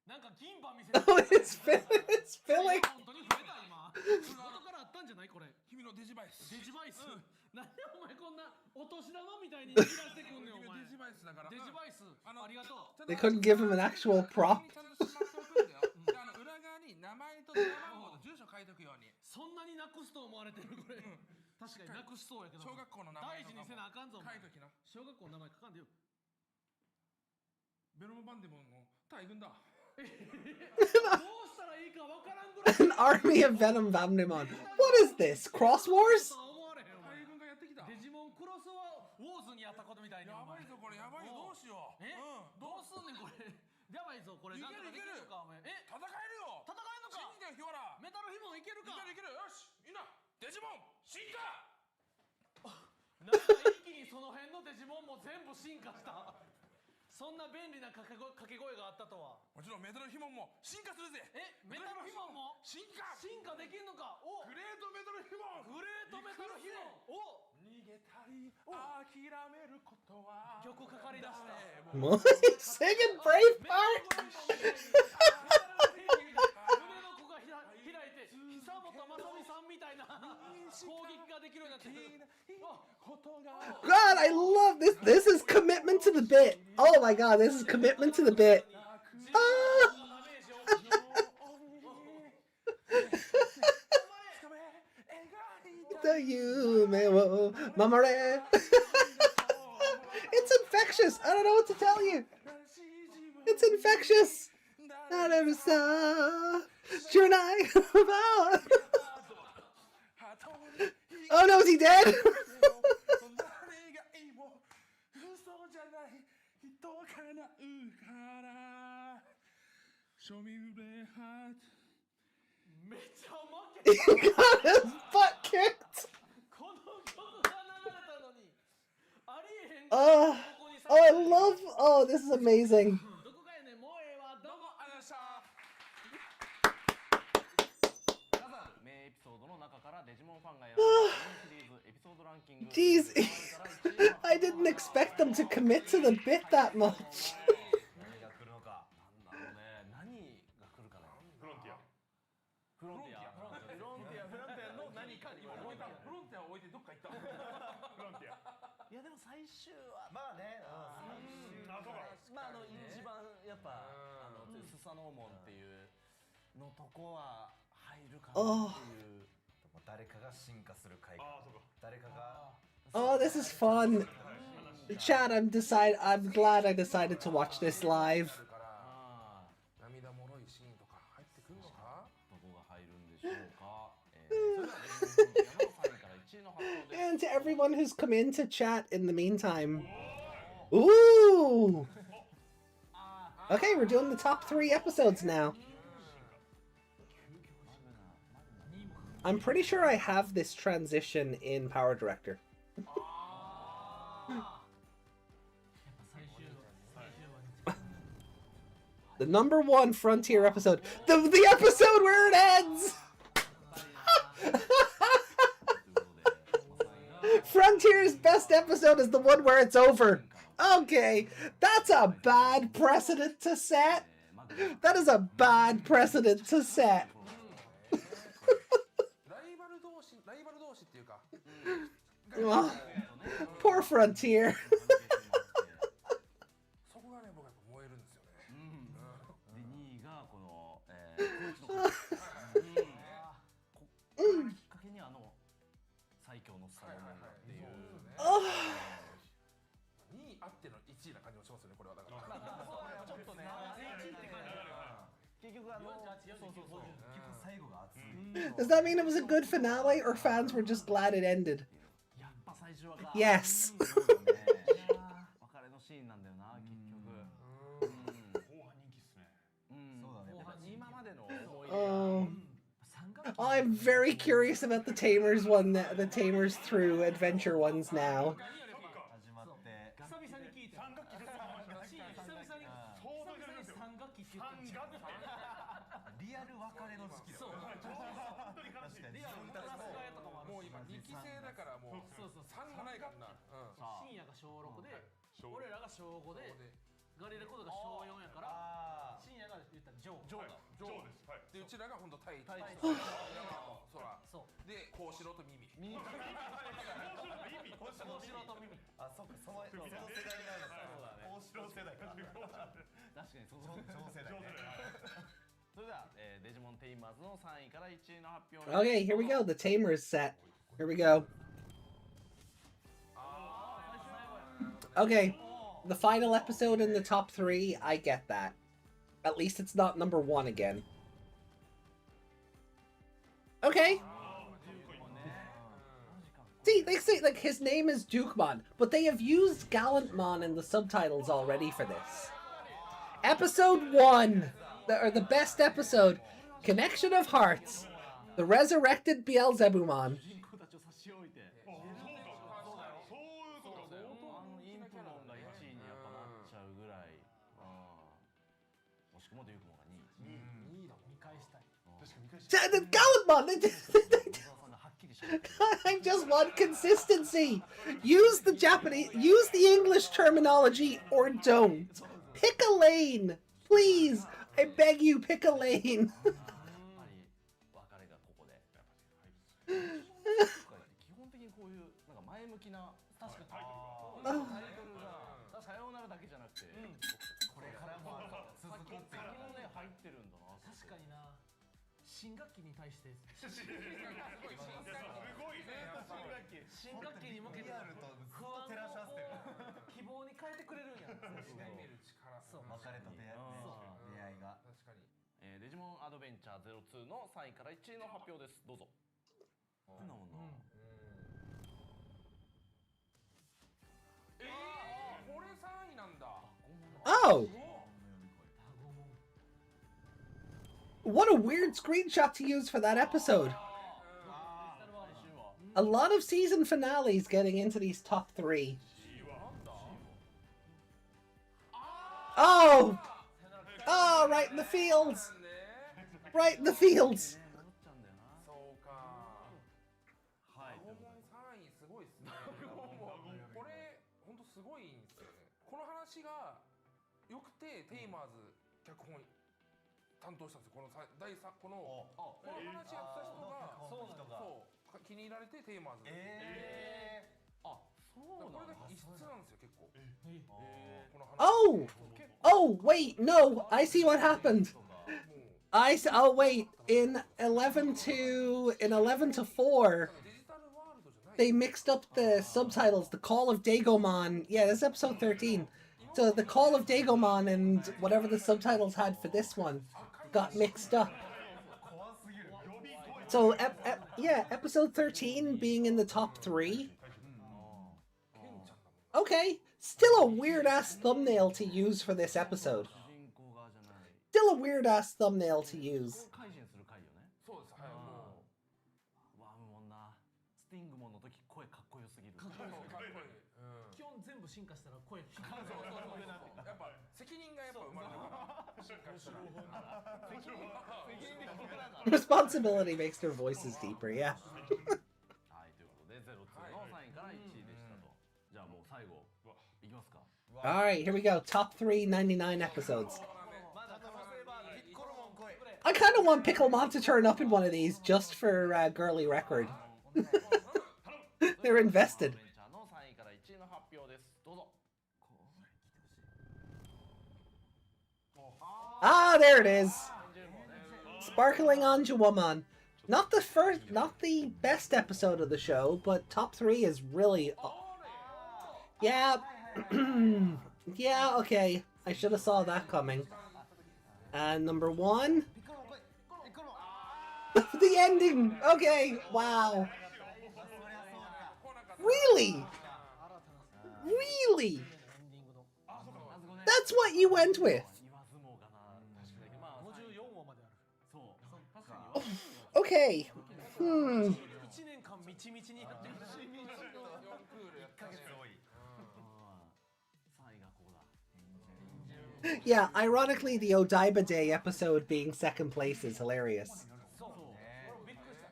なんか銀歯見せて。Oh, it's filling. 本当に増えた今。元からあったんじゃないこれ。君のデジバイス。デジバイス。なんでお前こんなお年玉みたいに言い出してくんねんお前。デジバイスだから。デジバイス。ありがとう。 They couldn't give him an actual prop. 裏側に名前と電話番号と住所書いとくように。そんなになくすと思われてるこれ。確かになくしそうやけど。小学校の名前大事にせなあかんぞ。書いときな。小学校の名前書かんでよ。ベロモバンデモンの大軍だ。どうしたらいいかわからんぐらい。 An army of Venom Vamdemon. What is this? Cross Wars? 大軍がやってきた。デジモンクロスワウォーズにやったことみたいに。やばいぞこれやばいよどうしよう。どうすんねんこれ。やばいぞこれ。いけるいける。戦えるよ。戦えんのか。信じてよ日原。メタルヒモンいけるか。いけるよしいいな。デジモン進化。なんか一気にその辺のデジモンも全部進化した。そんな便利な掛け声があったとは。もちろんメタルヒモンも進化するぜ。メタルヒモンも進化できんのか。おグレートメタルヒモン。グレートメタルヒモン。お逃げたり諦めることは。曲かかりだして。What? Singing Braveheart? 胸の子が開いて久本雅美さんみたいな攻撃ができるようになってる。 God, I love this. This is commitment to the bit. Oh my god, this is commitment to the bit. The yume wo mamare. It's infectious. I don't know what to tell you. It's infectious. I never saw. Oh no, is he dead? He got his butt kicked. Oh, I love. Oh, this is amazing. 名エピソードの中からデジモンファンが選ぶシリーズエピソードランキング。 Jeez, I didn't expect them to commit to the bit that much. 何が来るのか。なんだろうね。何が来るかな。フロンティア。フロンティアの何かに置いた。フロンティア置いてどっか行った。フロンティア。いやでも最終はまあね。あ、そうか。まあ一番やっぱスサノーモンっていうのとこは入るかなっていう。誰かが進化する回。あ、そうか。誰かが。 Oh, this is fun. Chat, I'm glad I decided to watch this live. 涙もろいシーンとか入ってくるのか。どこが入るんでしょうか。それでは山野さんから1位の発表です。 And to everyone who's come into chat in the meantime. Ooh! Okay, we're doing the top 3 episodes now. I'm pretty sure I have this transition in Power Director. The #1 Frontier episode. The episode where it ends! Frontier's best episode is the one where it's over. Okay, that's a bad precedent to set. That is a bad precedent to set. Oh, poor Frontier. そこがね僕はやっぱ燃えるんですよね。で2位がこのこれきっかけに最強のスターなんだっていう。2位あっての1位な感じもしますよねこれはだから。ちょっとね。結局そう最後が熱い。 Does that mean it was a good finale, or fans were just glad it ended? やっぱ最初は Yes. 別れのシーンなんだよな結局。後半人気っすね。今までの思い出 I'm very curious about the Tamers one, the Tamers through adventure ones now. 始まって。久々に聞いた。3学期です。3学期って言ってる。リアル別れの時期だ。そう。確かに。リアルクラス替えとかもあるし。もう今2期生だからもう3がないからな。深夜が小6で、俺らが小5で、ガリレコードが小4やから、深夜が言ったらジョー。ジョーです。はい。でうちらが本当タイそらでこうしろと耳。こうしろと耳。あ、そっか、その世代になるのか。大城世代か。確かにそう上世代ね。それでは、デジモンテイマーズの3位から1位の発表。 Okay, here we go. The Tamers set. Here we go. Okay, the final episode in the top 3. I get that. At least it's not #1 again. Okay. See, they say like his name is Dukemon, but they have used Gallantmon in the subtitles already for this. Episode 1, the best episode, Connection of Hearts, the resurrected Beelzebumon. 主人公たちを差し置いてそういうことだよ。インプモンが1位にやっぱなっちゃうぐらい。もしくもデュークモンが2位。2位だもん。見返したい。確かに見返して。The Gallantmon! I just want consistency. Use the English terminology or don't. Pick a lane, please. I beg you, pick a lane. やっぱり別れがここで。基本的にこういうなんか前向きな確かタイトルがさようならだけじゃなくて、これからも続くっていう。先もね入ってるんだな。確かにな。新学期に対してすごいね。新学期に向けてリアルとずっと照らし合わせてる。希望に変えてくれるんや。見る力。そう。別れと出会いが。確かに。デジモンアドベンチャー02の3位から1位の発表です。どうぞ。これ3位なんだ。 Oh! What a weird screenshot to use for that episode. A lot of season finales getting into these top 3. Oh! Oh, right in the fields! Right in the fields! そうか。はい。3位すごいっすね。これ本当すごいんですよね。この話が良くてテイマーズ脚本担当したんですよ。この第3この話やった人がそう気に入られてテイマーズ。これが異質なんですよ結構。この話。 Oh, wait, no, I see what happened. Oh wait, in 11 to 4, they mixed up the subtitles. The Call of Dagomon. Yeah, this is episode 13. So the Call of Dagomon and whatever the subtitles had for this one got mixed up. So yeah, episode 13 being in the top 3. Okay, still a weird ass thumbnail to use for this episode. Still a weird ass thumbnail to use. ティングモンの時声かっこよすぎる。かっこいいですかっこいい、基本全部進化したら声かっこいい。やっぱ責任がやっぱ生まれるから進化したら Responsibility makes their voices deeper, yeah. はい、ということで02の3位から1位でしたと。じゃあもう最後いきますか。 Alright, here we go. Top 399 episodes. まだ可能性はある。ピッコロモン来い。 I kind of want Picklemon to turn up in one of these just for girly record. They're invested. アドベンチャーの3位から1位の発表です。どうぞ。 Ah, there it is. Sparkling Anjuwoman. Not the best episode of the show, but top 3 is really... Yeah. Yeah, okay. I should have saw that coming. And number 1... The ending! Okay, wow. Really? Really? That's what you went with? 言わずもがな。確かにまあ54話まである。そう。確かに Okay. 1年間みちみちにやってる。 4クールやったね。 3位がここだ。 Yeah, ironically, the Odaiba Day episode being second place is hilarious. そう。俺びっくりした。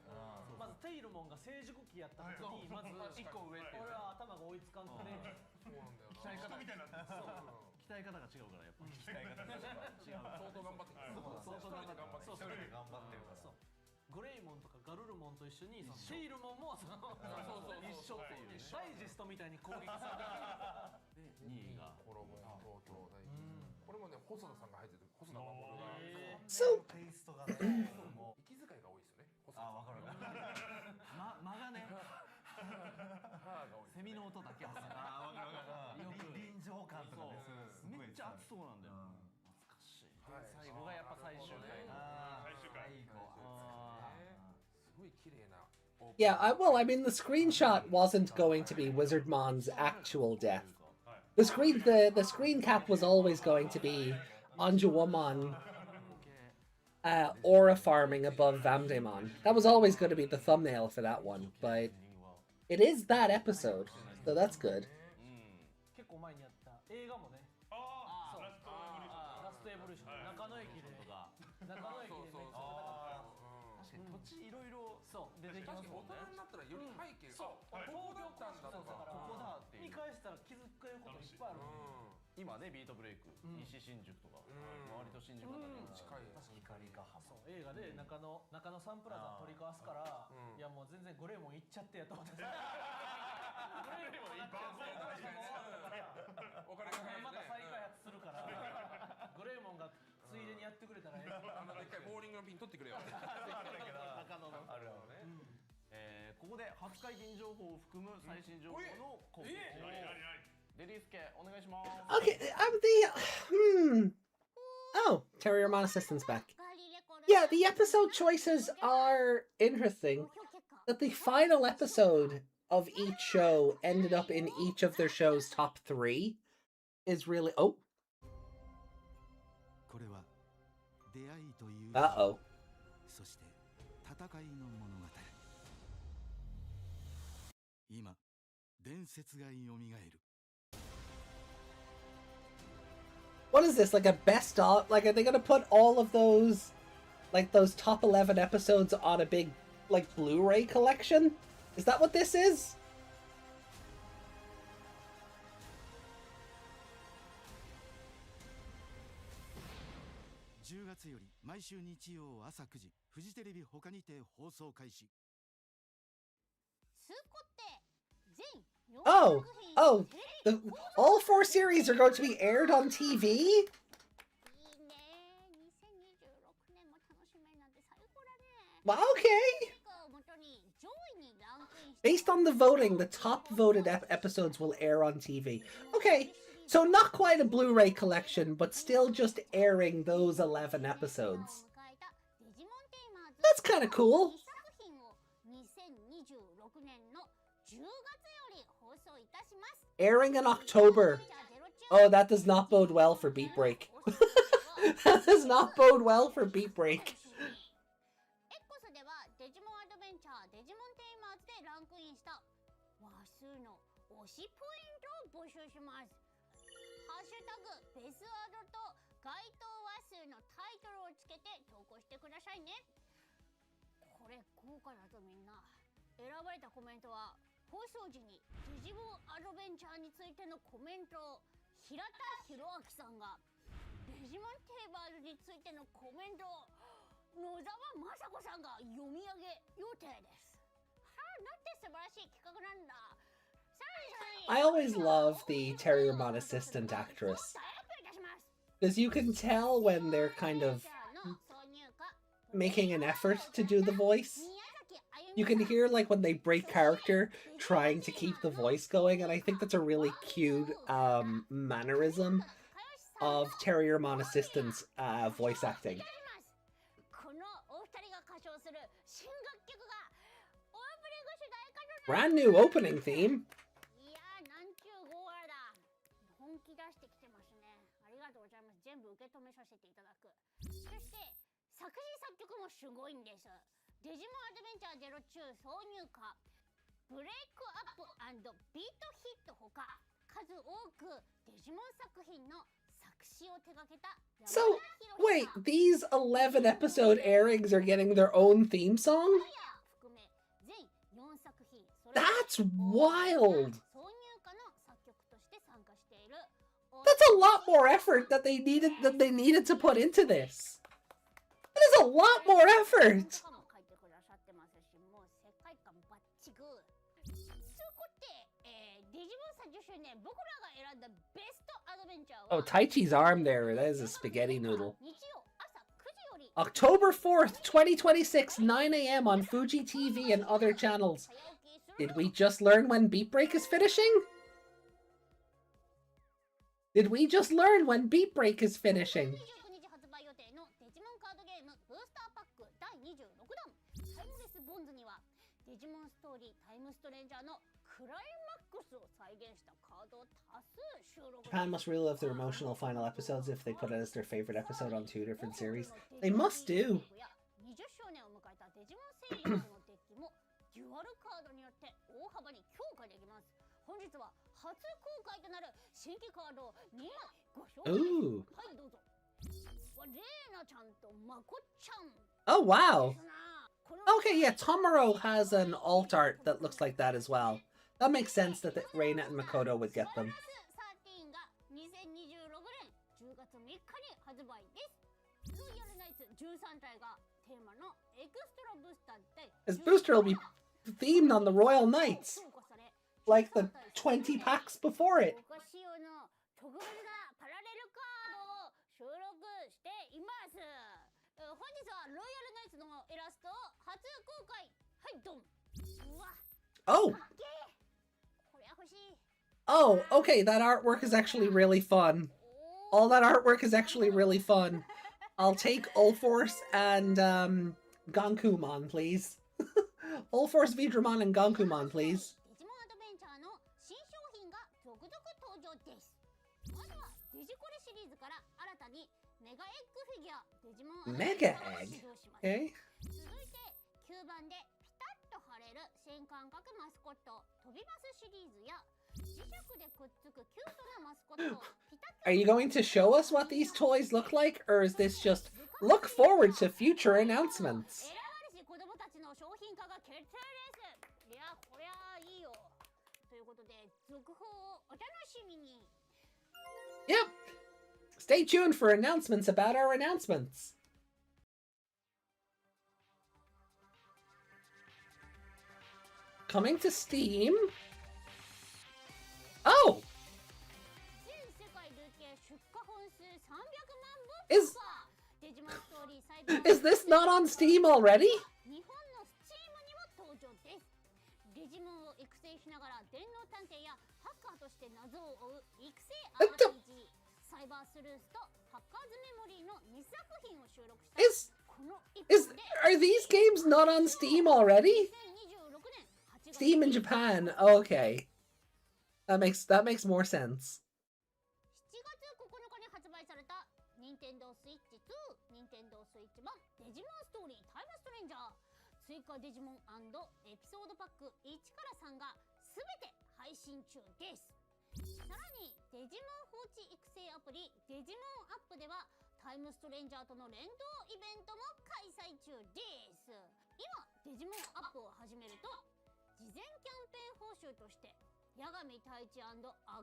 まずテイルモンが成熟期やった時にまず1個上って。俺は頭が追いつかんくて。鍛え方みたいな。鍛え方が違うからやっぱ。鍛え方が違う。相当頑張ってる。相当頑張ってる。そう。頑張ってるから。そう。グレイモンとかガルルモンと一緒にテイルモンも一緒っていうダイジェストみたいに攻撃されて、で2位がコロモン東京大これもね細田さんが入ってる。細田守が So, テイストがね、もう息遣いが多いですよね。細田あ、わかる。間がねセミの音だけはさあ、わかるわかる。よく臨場感とかね、すごいめっちゃ熱そうなんだよ。懐かしい。最後がやっぱ最終回の。最高。すごい綺麗な。 yeah, I mean, the screenshot wasn't going to be Wizardmon's actual death. The screen cap was always going to be Anjuwomon aura farming above Vamdemon. That was always going to be the thumbnail for that one, but it is that episode, so that's good. 結構前にやった映画もね、そうラストエボリューション中野駅でめっちゃ戦った。確かに土地いろいろそう出てきますもんね。大人になったらより背景がこ東こだ京ったんだとかここだっていう見返したら気づくこといっぱいある。今ねビートブレイク西新宿とか割と新宿あたりに近い。光が浜。そう映画で中野サンプラザ取り交わすから、いやもう全然グレーモン行っちゃってやと思って。グレーモン行っちゃってお金が入るまた再開発するからグレーモンがついでにやってくれたらええ。あのでっかいボーリングのピン取ってくれよ。中野のあるあるね。ここで初解禁情報を含む最新情報の告知。デリースケお願いします。 Okay, Oh, Terriermon Assistant's back. Yeah, the episode choices are interesting. That the final episode of each show ended up in each of their show's top 3 is really... Oh. Uh-oh. What is this, like a best of? Like, are they gonna put all of those, like, those top 11 episodes on a big, like, Blu-ray collection? Is that what this is? Oh, all 4 series are going to be aired on TV? Well, okay. Based on the voting, the top voted episodes will air on TV. Okay, so not quite a Blu-ray collection, but still just airing those 11 episodes. That's kind of cool. Airing in October. Oh, that does not bode well for BeatBreak. That does not bode well for BeatBreak. アドベンチャーデジモンテイマーズでランクインした話数の推しポイントを募集します。ハッシュタグベスワードと該当話数のタイトルをつけて投稿してくださいね。これ豪華だぞみんな。選ばれたコメントは放送時にデジモンアドベンチャーについてのコメントを平田博明さんが、デジモンテイマーズについてのコメントを野沢雅子さんが読み上げ予定です。はあ、なんて素晴らしい企画なんだ。I always love the Terriermon assistant actress. Because you can tell when they're kind of making an effort to do the voice. You can hear like when they break character trying to keep the voice going, and I think that's a really cute mannerism of Terriermon assistants voice acting. Brand new opening theme. 本気出してきてますね。ありがとうございます。全部受け止めさせていただく。そして作詞作曲もすごいんです。デジモンアドベンチャー02挿入歌ブレイクアップ&ビートヒットほか数多くデジモン作品の作詞を手掛けた。 So, wait, these 11 episode airings are getting their own theme song? 含め全4作品 That's wild! 挿入歌の作曲として参加している。 That's a lot more effort that they needed to put into this. That is a lot more effort! 書いてくださってますし、もう世界観バッチグー。そこで、デジモン30周年僕らが選んだベストアドベンチャーは Oh, Taichi's arm there, that is a spaghetti noodle. 日曜朝9時より October 4th, 2026, 9 a.m. on Fuji TV and other channels. Did we just learn when BeatBreak is finishing? Did we just learn when BeatBreak is finishing? 29日発売予定のデジモンカードゲームブースターパック第26弾タイムレスボンズにはデジモンストーリータイムストレンジャーのクライマックスを再現したカードを多数収録。 Japan must relive their emotional final episodes if they put it as their favorite episode on 2 different series. They must do. 20周年を迎えたデジモンセリーズのデッキもデュアルカードによって大幅に強化できます。本日は初公開となる新規カードを2枚ご紹介。 Ooh. はいどうぞ。レーナちゃんとマコちゃん。 Oh, wow. Okay, yeah, Tomoro has an alt art that looks like that as well. That makes sense that Reina and Makoto would get them. 13が2026年10月3日に発売です。ロイヤルナイツ13体がテーマのエクストラブースターで His booster will be themed on the Royal Knights, 強化され like the 20 packs before it. お菓子用の特別なパラレルカードを収録しています。本日はロイヤルナイツのイラストを初公開。はいドン。うわ Oh, かっけー。これは欲しい。 oh, okay, that artwork is actually really fun. All that artwork is actually really fun. I'll take Ulforce and Gankumon, please. Ulforce, Vidramon, and Gankumon, please. デジモンアドベンチャーの新商品が続々登場です。まずはデジコレシリーズから新たにメガエッグフィギュアデジモンアドベンチャーが始動します。 Okay. 続いて9番でピタッと貼れる新感覚マスコット飛びバスシリーズや磁石でくっつくキュートなマスコットピタッと Are you going to show us what these toys look like, or is this just look forward to future announcements? 選ばれし子供たちの商品化が決定です。いやこりゃいいよ。ということで続報をお楽しみに。 Yep. Stay tuned for announcements about our announcements. Coming to Steam. Oh! 全世界累計出荷本数300万本 Is デジモンストーリーサイバー is this not on Steam already? 日本のスチームにも登場です。デジモンを育成しながら電脳探偵やハッカーとして謎を追う育成 RPG サイバースルースとハッカーズメモリーの2作品を収録した Is この一 is 本で are these games not on Steam already? 2026年8月 Steam in Japan. Okay. That makes more sense. 7月9日に発売された任天堂スイッチ2、任天堂スイッチ版デジモンストーリータイムストレンジャー。追加デジモン&エピソードパック1から3が全て配信中です。さらにデジモン放置育成アプリデジモンアップではタイムストレンジャーとの連動イベントも開催中です。今デジモンアップを始めると事前キャンペーン報酬として八神太一&ア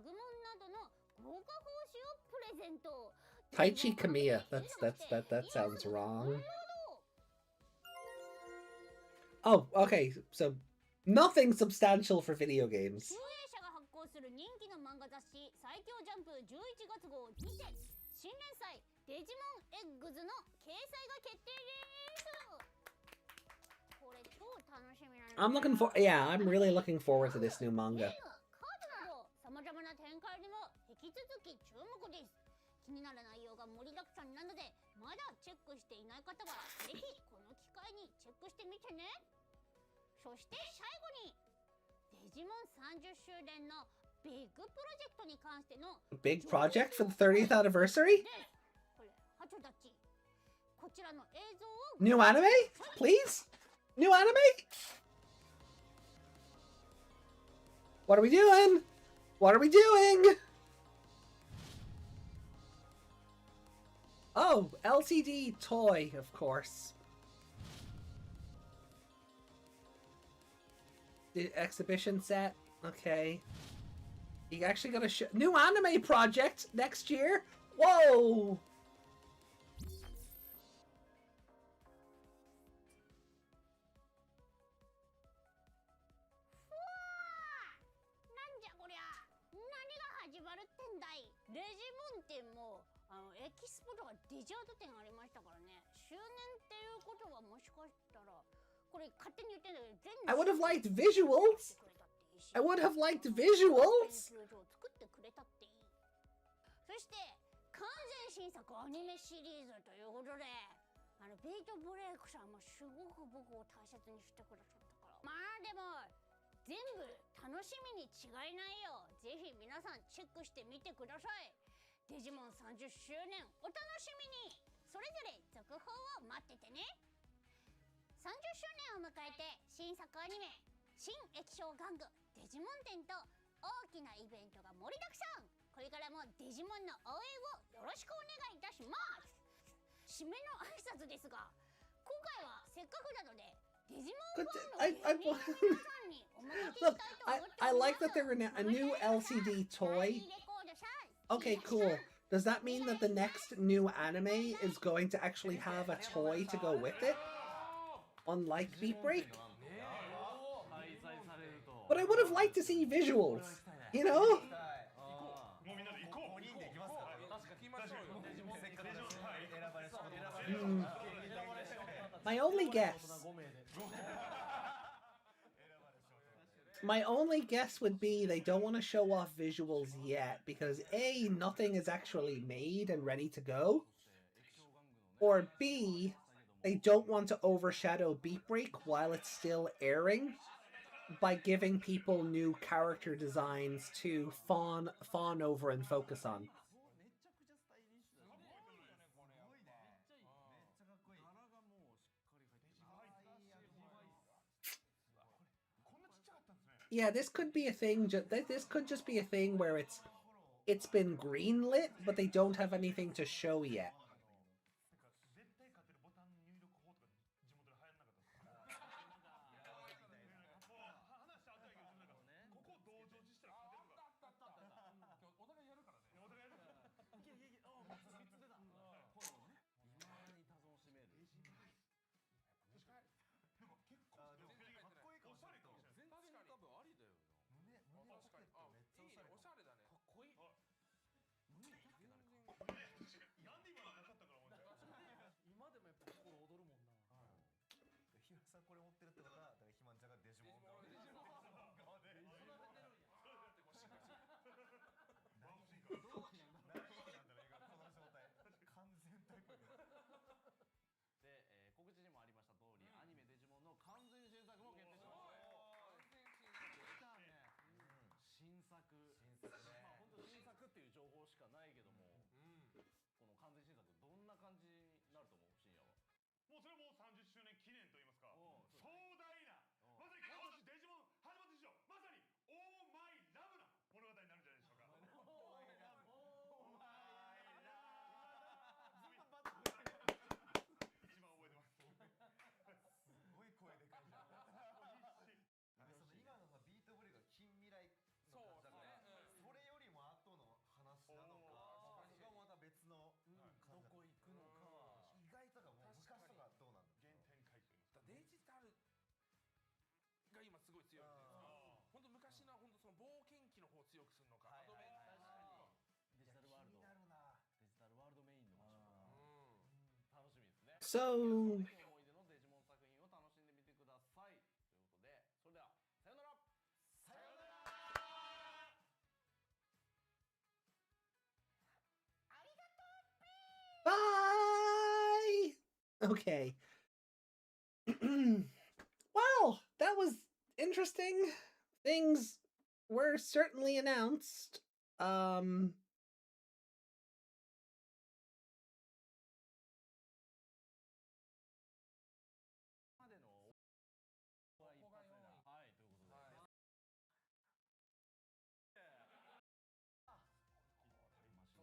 グモンなどの豪華報酬をプレゼント。Taichi Kamiya. That sounds wrong. Oh, okay. So nothing substantial for video games. 集英社が発行する人気の漫画雑誌最強ジャンプ11月号にて新連載デジモンエッグズの掲載が決定です。これ超楽しみなんだ。 I'm really looking forward to this new manga. カードなど様々な展開にも引き続き注目です。気になる内容が盛りだくさんなのでまだチェックしていない方はぜひこの機会にチェックしてみてね。そして最後にデジモン30周年のビッグプロジェクトに関しての Big project for the 30th anniversary? これハチョたちこちらの映像を New anime? Please? New anime? What are we doing? What are we doing? Oh, LCD toy, of course. The exhibition set. Okay. You actually got a new anime project next year? Whoa! なんじゃこりゃ何が始まるってんだい。デジモン店もエキスポとかデジアート展ありましたからね。周年っていうことはもしかしたらこれ勝手に言ってんだけど全部 I would have liked visuals. I would have liked visuals. 研究所を作ってくれたっていい。そして完全新作アニメシリーズということでビートブレイクさんもすごく僕を大切にしてくださったから。まあでも全部楽しみに違いないよ。ぜひ皆さんチェックしてみてください。デジモン30周年お楽しみに。それぞれ続報を待っててね。30周年を迎えて新作アニメ新液晶玩具デジモン展と大きなイベントが盛りだくさん。これからもデジモンの応援をよろしくお願いいたします。締めの挨拶ですが今回はせっかくなのでデジモンファンの芸人の皆さんにお任せしたいと思っております。 I like that they're a new LCD toy. Okay, cool. Does that mean that the next new anime is going to actually have a toy to go with it? Unlike BRB? But I would have liked to see visuals, you know? もうみんなで行こう。5人で行きますか。確か行きましょうよ。せっかく選ばれそう。My only guess would be they don't want to show off visuals yet because A, nothing is actually made and ready to go, or B, they don't want to overshadow BRB while it's still airing by giving people new character designs to fawn over and focus on. Yeah, this could be a thing. This could just be a thing where it's been greenlit, but they don't have anything to show yet. 昔のは本当その冒険記の方を強くするのか、アドベンチャーデジタルワールド、デジタルワールドメインの場所、楽しみですね。 So 思い出のデジモン作品を楽しんでみてくださいということで、それではさよなら。さよなら。bye. Okay. Well, that was interesting. Things were certainly announced.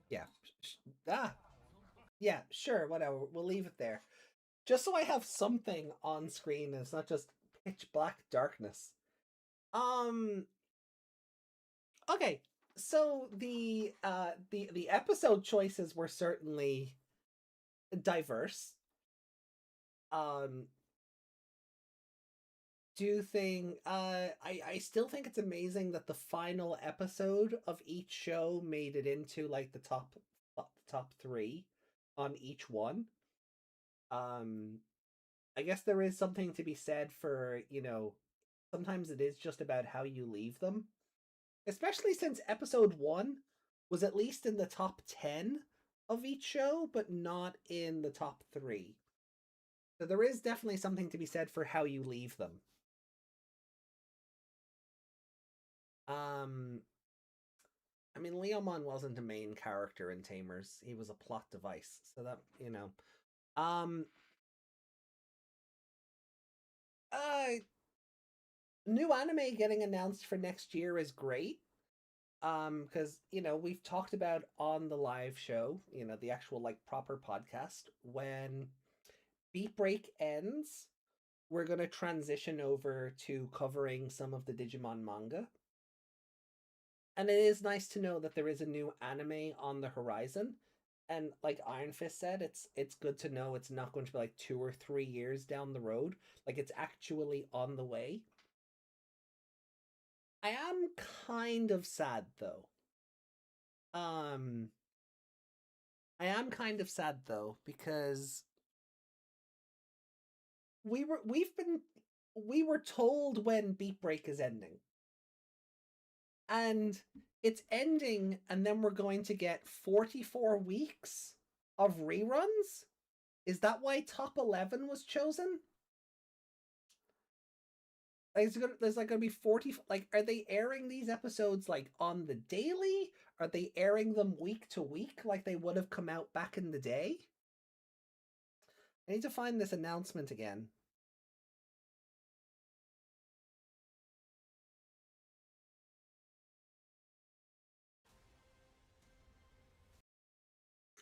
Yeah. Yeah, sure, whatever. We'll leave it there. Just so I have something on screen and it's not just pitch black darkness. Okay. So the episode choices were certainly diverse. I still think it's amazing that the final episode of each show made it into like the top 3 on each one. I guess there is something to be said for, you know, sometimes it is just about how you leave them. Especially since episode 1 was at least in the top 10 of each show, but not in the top 3. So there is definitely something to be said for how you leave them. I mean, Leomon wasn't a main character in Tamers. He was a plot device. So that, you know. New anime getting announced for next year is great. Because, you know, we've talked about on the live show, you know, the actual, like, proper podcast, when BRB ends, we're going to transition over to covering some of the Digimon manga. And it is nice to know that there is a new anime on the horizon. And like Iron Fist said, it's good to know it's not going to be like 2 or 3 years down the road. Like, it's actually on the way. I am kind of sad though. I am kind of sad though, because we were told when BRB is ending. And it's ending, and then we're going to get 44 weeks of reruns? Is that why top 11 was chosen? Like, there's like going to be 40... Like, are they airing these episodes, like, on the daily? Are they airing them week to week, like they would have come out back in the day? I need to find this announcement again.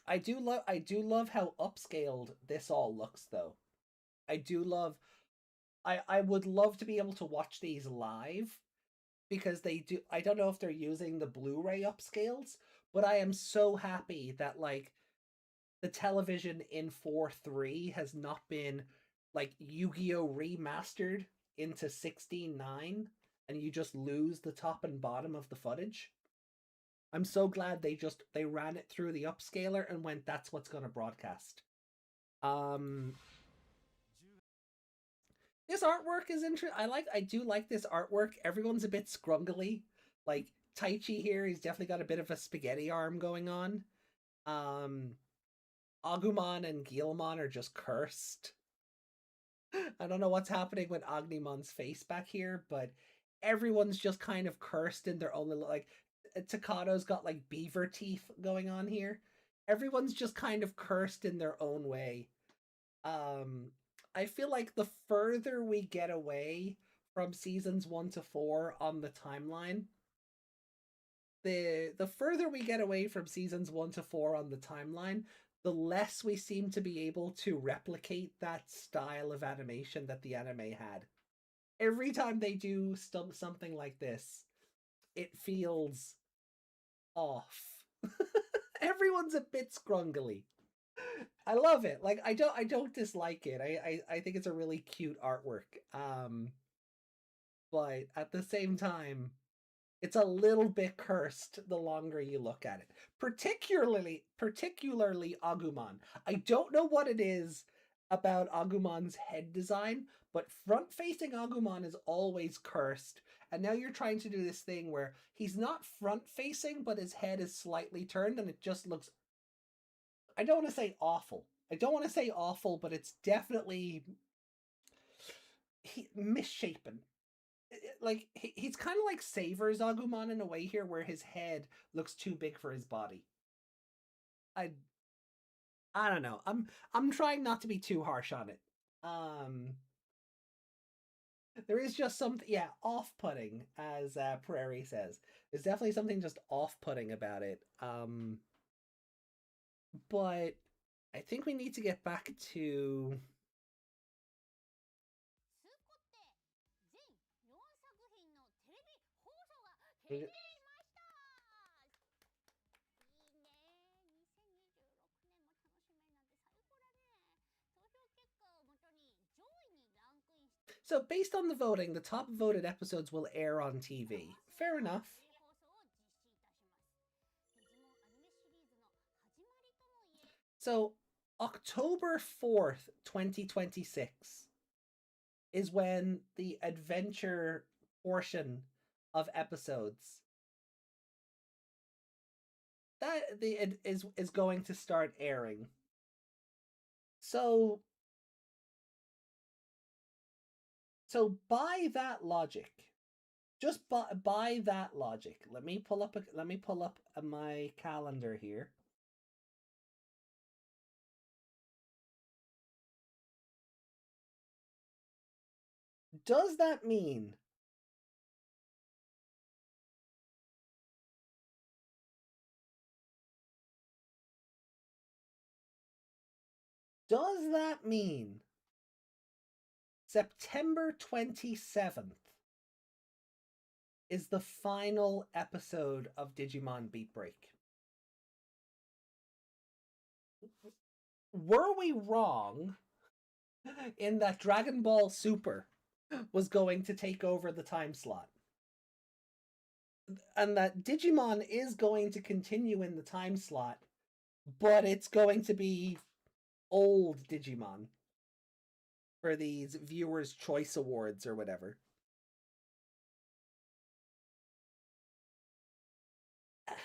I do love how upscaled this all looks though. I do love... I would love to be able to watch these live, because they do... I don't know if they're using the Blu-ray upscales, but I am so happy that, like, the television in 4:3 has not been, like, Yu-Gi-Oh! Remastered into 16:9, and you just lose the top and bottom of the footage. I'm so glad they ran it through the upscaler and went, that's what's going to broadcast. This artwork is interesting. I do like this artwork. Everyone's a bit scrungly. Like, Taichi here, he's definitely got a bit of a spaghetti arm going on. Agumon and Guilmon are just cursed. I don't know what's happening with Agnimon's face back here, but everyone's just kind of cursed in their own little, like, Takado's got like beaver teeth going on here. Everyone's just kind of cursed in their own way. I feel like the further we get away from seasons 1 to 4 on the timeline, the further we get away from seasons 1 to 4 on the timeline, the less we seem to be able to replicate that style of animation that the anime had. Every time they do something like this, it feels off. Everyone's a bit scrungly. I love it. Like, I don't dislike it. I think it's a really cute artwork. But at the same time, It's a little bit cursed the longer you look at it. Particularly Agumon. I don't know what it is about Agumon's head design, but front-facing Agumon is always cursed. And now you're trying to do this thing where he's not front-facing, but his head is slightly turned, and it just looks... I don't want to say awful. But it's definitely misshapen. Like, he's kind of like Saver's Agumon in a way here, where his head looks too big for his body. I don't know. I'm trying not to be too harsh on it. There is just something, yeah, off-putting, as Prairie says. There's definitely something just off-putting about it. But I think we need to get back to... So based on the voting, the top voted episodes will air on TV. Fair enough. So October 4th, 2026 is when the adventure portion of episodes is going to start airing. So by that logic, just by that logic, let me pull up my calendar here. Does that mean September 27th is the final episode of Digimon Beatbreak? Were we wrong in that Dragon Ball Super was going to take over the time slot? And that Digimon is going to continue in the time slot, but it's going to be old Digimon for these Viewers' Choice Awards or whatever.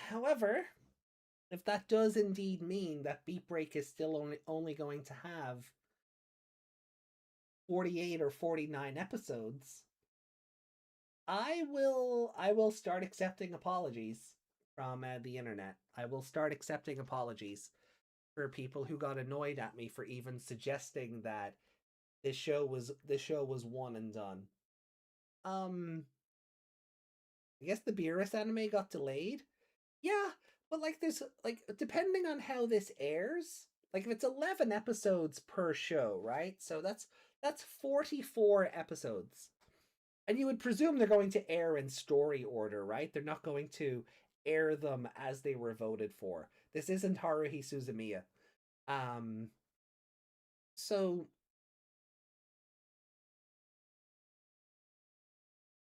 However, if that does indeed mean that Beatbreak is still only going to have 48 or 49 episodes, I will start accepting apologies from the internet. I will start accepting apologies for people who got annoyed at me for even suggesting that this show was one and done. I guess the Beerus anime got delayed. Yeah, but like there's like, depending on how this airs, like if it's 11 episodes per show, right? So that's 44 episodes. And you would presume they're going to air in story order, right? They're not going to air them as they were voted for. This isn't Haruhi Suzumiya. So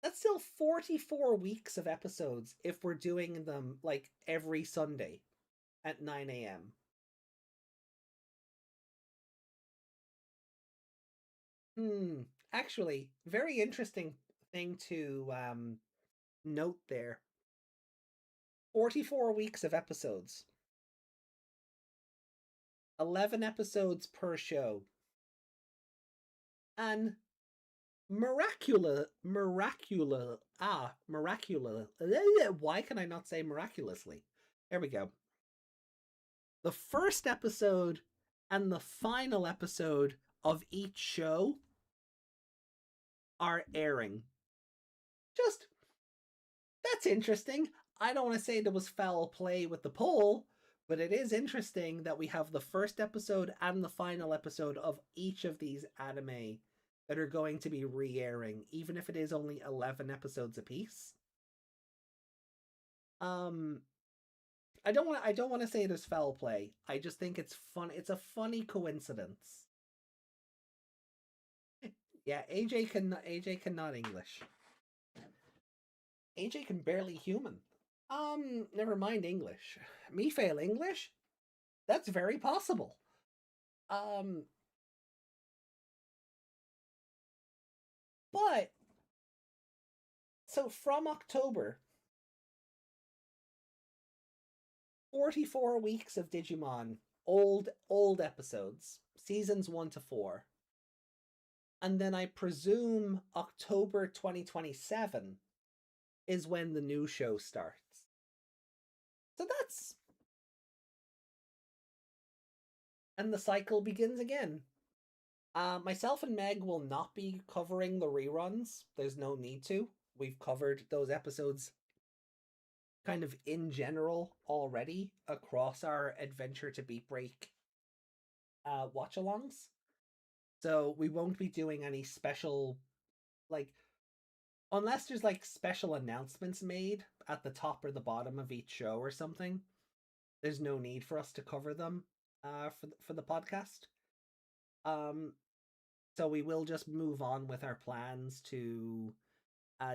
that's still 44 weeks of episodes if we're doing them like every Sunday at 9 a.m. Actually, very interesting thing to note there. 44 weeks of episodes. 11 episodes per show. And miraculous. Why can I not say miraculously? There we go. The first episode and the final episode of each show are airing. Just, that's interesting. I don't want to say there was foul play with the poll, but it is interesting that we have the first episode and the final episode of each of these anime that are going to be re-airing, even if it is only 11 episodes apiece. I don't want to say there's foul play. I just think it's fun. It's a funny coincidence. Yeah, AJ cannot English. AJ can barely human. Never mind English. Me fail English? That's very possible. But so from October, 44 weeks of Digimon, old episodes, seasons 1 to 4. And then I presume October 2027 is when the new show starts. So that's... And the cycle begins again. Myself and Meg will not be covering the reruns. There's no need to. We've covered those episodes kind of in general already across our Adventure to Beatbreak watch-alongs. So we won't be doing any special, like, unless there's like special announcements made at the top or the bottom of each show or something. There's no need for us to cover them for the podcast. So we will just move on with our plans to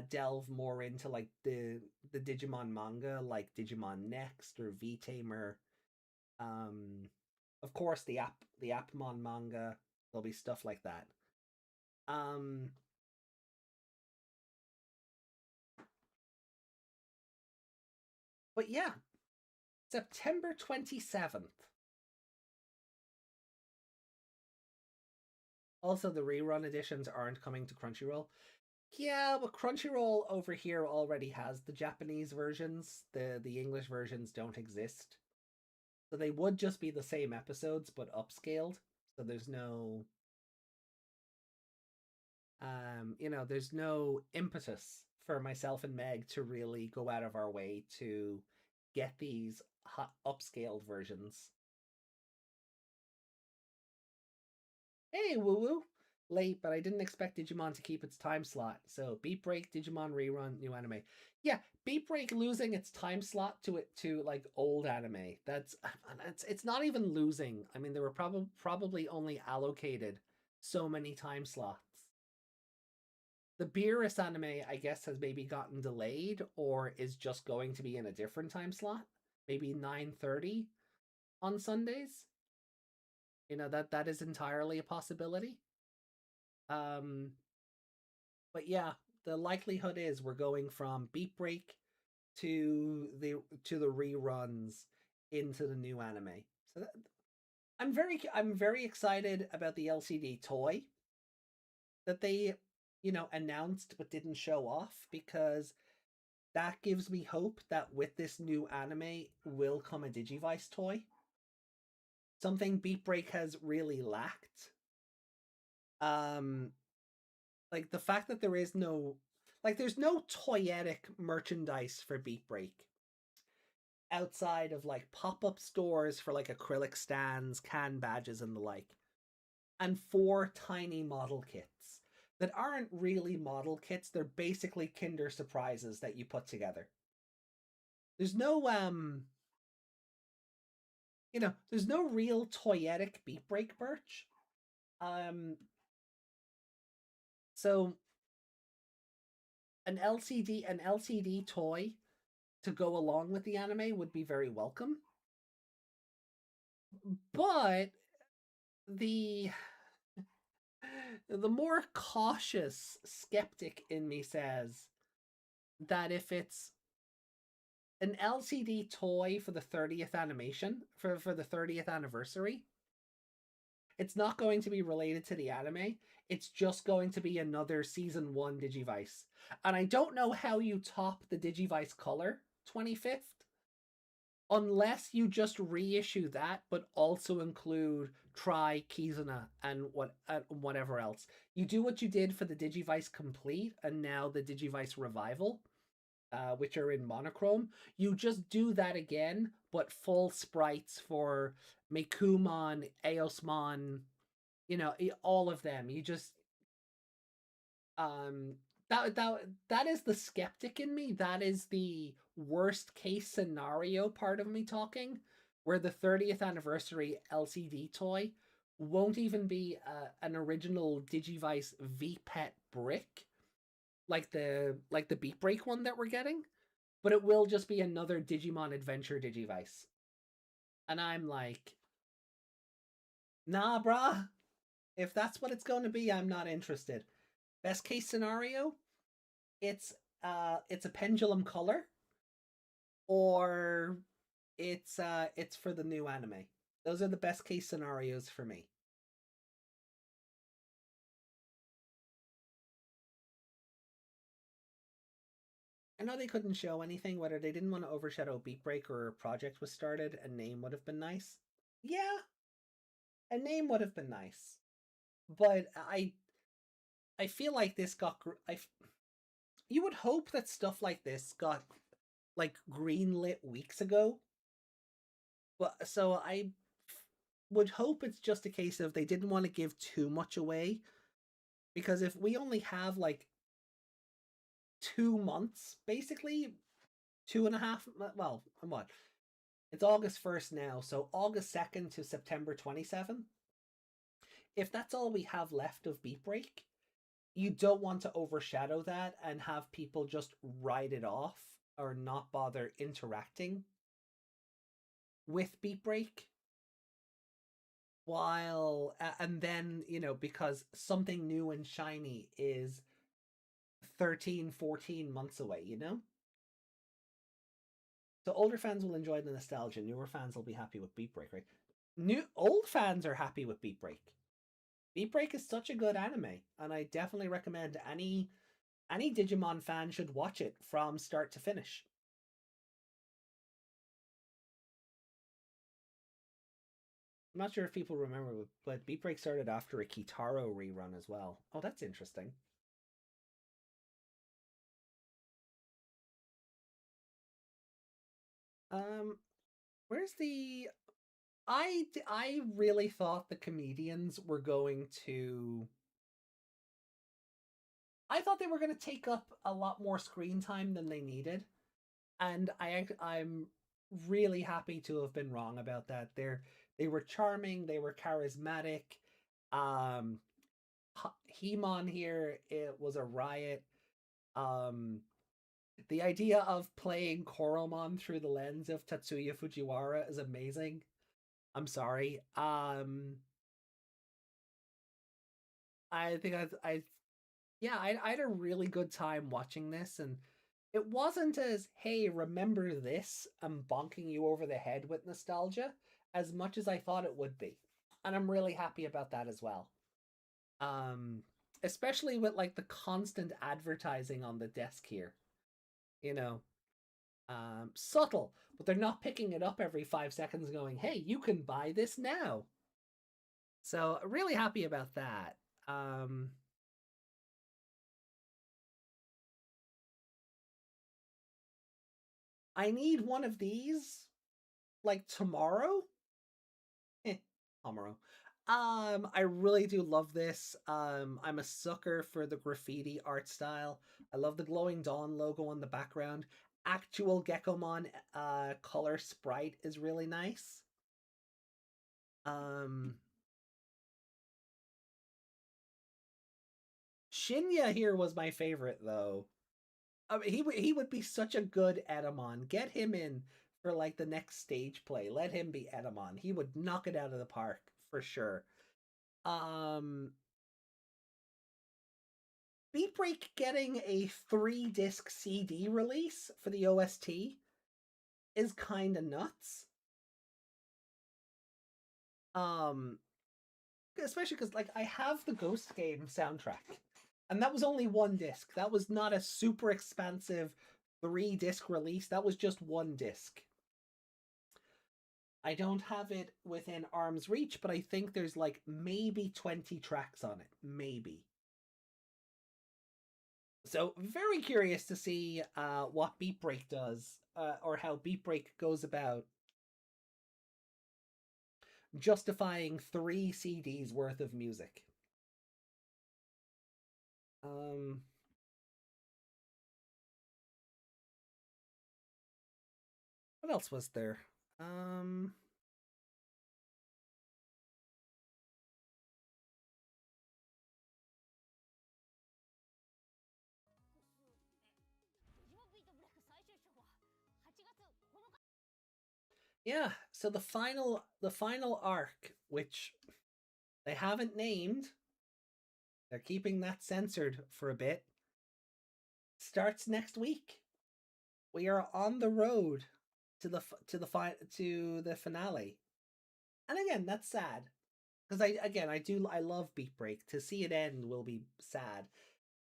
delve more into like the Digimon manga, like Digimon Next or V-Tamer. Of course, the Appmon manga. There'll be stuff like that. But yeah, September 27th. Also, the rerun editions aren't coming to Crunchyroll. Yeah, but Crunchyroll over here already has the Japanese versions. The English versions don't exist. So they would just be the same episodes, but upscaled. So there's no... there's no impetus for myself and Meg to really go out of our way to get these upscaled versions. Hey, woo-woo! Late, but I didn't expect Digimon to keep its time slot. So, Beatbreak, Digimon rerun, new anime. Yeah, Beatbreak losing its time slot to like old anime. It's not even losing. I mean, they were probably only allocated so many time slots. The Beerus anime, I guess, has maybe gotten delayed or is just going to be in a different time slot. Maybe 9:30 on Sundays. That is entirely a possibility. But yeah, the likelihood is we're going from Beatbreak to the reruns into the new anime. So I'm very excited about the LCD toy that they announced but didn't show off, because that gives me hope that with this new anime will come a Digivice toy. Something Beatbreak has really lacked. Like the fact that there's no toyetic merchandise for Beatbreak outside of like pop-up stores for like acrylic stands, can badges and the like, and 4 tiny model kits that aren't really model kits. They're basically Kinder Surprises that you put together. There's no there's no real toyetic Beatbreak merch. So an LCD toy to go along with the anime would be very welcome. But the more cautious skeptic in me says that if it's an LCD toy for the 30th animation, for the 30th anniversary, it's not going to be related to the anime. It's just going to be another Season 1 Digivice. And I don't know how you top the Digivice Color 25th unless you just reissue that, but also include Tri, Kizuna, and whatever else. You do what you did for the Digivice Complete and now the Digivice Revival, which are in monochrome. You just do that again, but full sprites for Mekumon, Eosmon, all of them. You just that is the skeptic in me. That is the worst case scenario part of me talking, where the 30th anniversary LCD toy won't even be an original Digivice VPET brick. like the Beat Break one that we're getting, but it will just be another Digimon Adventure Digivice. And I'm like, nah, brah. If that's what it's going to be, I'm not interested. Best case scenario, it's a pendulum color, or it's for the new anime. Those are the best case scenarios for me. I know they couldn't show anything, whether they didn't want to overshadow Beat Break or a project was started. A name would have been nice. Yeah, a name would have been nice. But I feel like this got... you would hope that stuff like this got, like, greenlit weeks ago. But so I would hope it's just a case of they didn't want to give too much away. Because if we only have, like, 2 months, basically, 2.5, well, what? It's August 1st now, so August 2nd to September 27th. If that's all we have left of Beat Break, you don't want to overshadow that and have people just write it off or not bother interacting with Beat Break. While, and then, you know, because something new and shiny is 13, 14 months away, you know? So older fans will enjoy the nostalgia. Newer fans will be happy with Beat Break, right? Old fans are happy with Beat Break. Beat Break is such a good anime, and I definitely recommend any Digimon fan should watch it from start to finish. I'm not sure if people remember, but Beat Break started after a Kitaro rerun as well. Oh, that's interesting. Where's the... I really thought the comedians were going to... I thought they were going to take up a lot more screen time than they needed. And I'm really happy to have been wrong about that. They were charming, they were charismatic. Hemon here, it was a riot. The idea of playing Koromon through the lens of Tatsuya Fujiwara is amazing. I'm sorry. I think I had a really good time watching this, and it wasn't as, hey, remember this, I'm bonking you over the head with nostalgia, as much as I thought it would be. And I'm really happy about that as well. Especially with, like, the constant advertising on the desk here. You know, subtle, but they're not picking it up every 5 seconds going, hey, you can buy this now. So, really happy about that. I need one of these, like, tomorrow. Tomorrow. I really do love this. I'm a sucker for the graffiti art style. I love the glowing dawn logo on the background. Actual Gekomon color sprite is really nice. Shinya here was my favorite, though. I mean, he would be such a good Edamon. Get him in for, like, the next stage play. Let him be Edamon. He would knock it out of the park for sure. Beat Break getting a 3-disc CD release for the OST is kind of nuts. Especially because, like, I have the Ghost Game soundtrack, and that was only 1 disc. That was not a super expansive 3-disc release. That was just 1 disc. I don't have it within arm's reach, but I think there's, like, maybe 20 tracks on it. Maybe. So, very curious to see what Beat Break does, or how Beat Break goes about justifying 3 CDs worth of music. What else was there? Yeah, so the final arc, which they haven't named, they're keeping that censored for a bit, starts next week. We are on the road to the finale. And again, that's sad. Because I love BeatBreak. To see it end will be sad.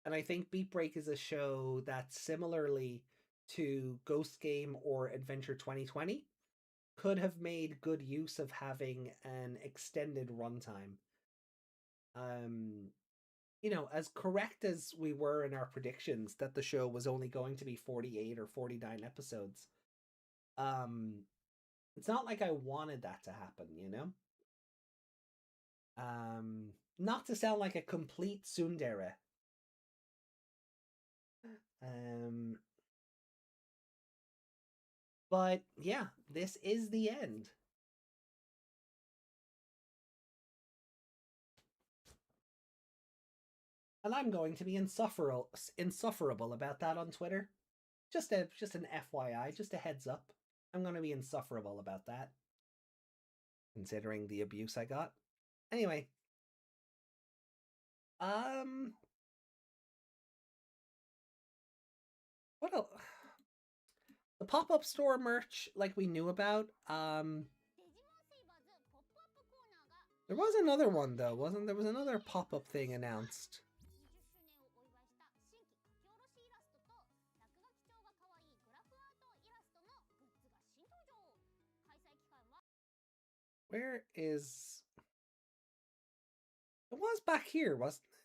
And I think BeatBreak is a show that, similarly to Ghost Game or Adventure 2020, could have made good use of having an extended runtime. You know, as correct as we were in our predictions that the show was only going to be 48 or 49 episodes, it's not like I wanted that to happen, you know? Not to sound like a complete tsundere. But yeah, this is the end. And I'm going to be insufferable about that on Twitter. Just an FYI, just a heads up. I'm going to be insufferable about that, considering the abuse I got. Anyway, what else? The pop-up store merch, like we knew about. There was another one though, wasn't there? Was another pop-up thing announced. Where is... It was back here, wasn't it?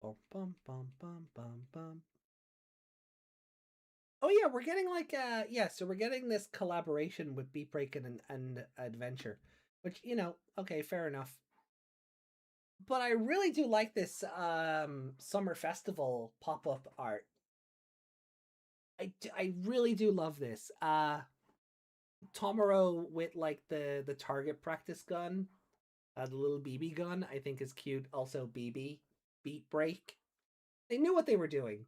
Bum, bum, bum, bum, bum, bum. Oh yeah, we're getting like so we're getting this collaboration with BeatBreak and Adventure, which, you know, okay, fair enough. But I really do like this summer festival pop-up art. I really do love this. Tomoro with like the target practice gun, the little BB gun, I think is cute. Also BB BeatBreak. They knew what they were doing.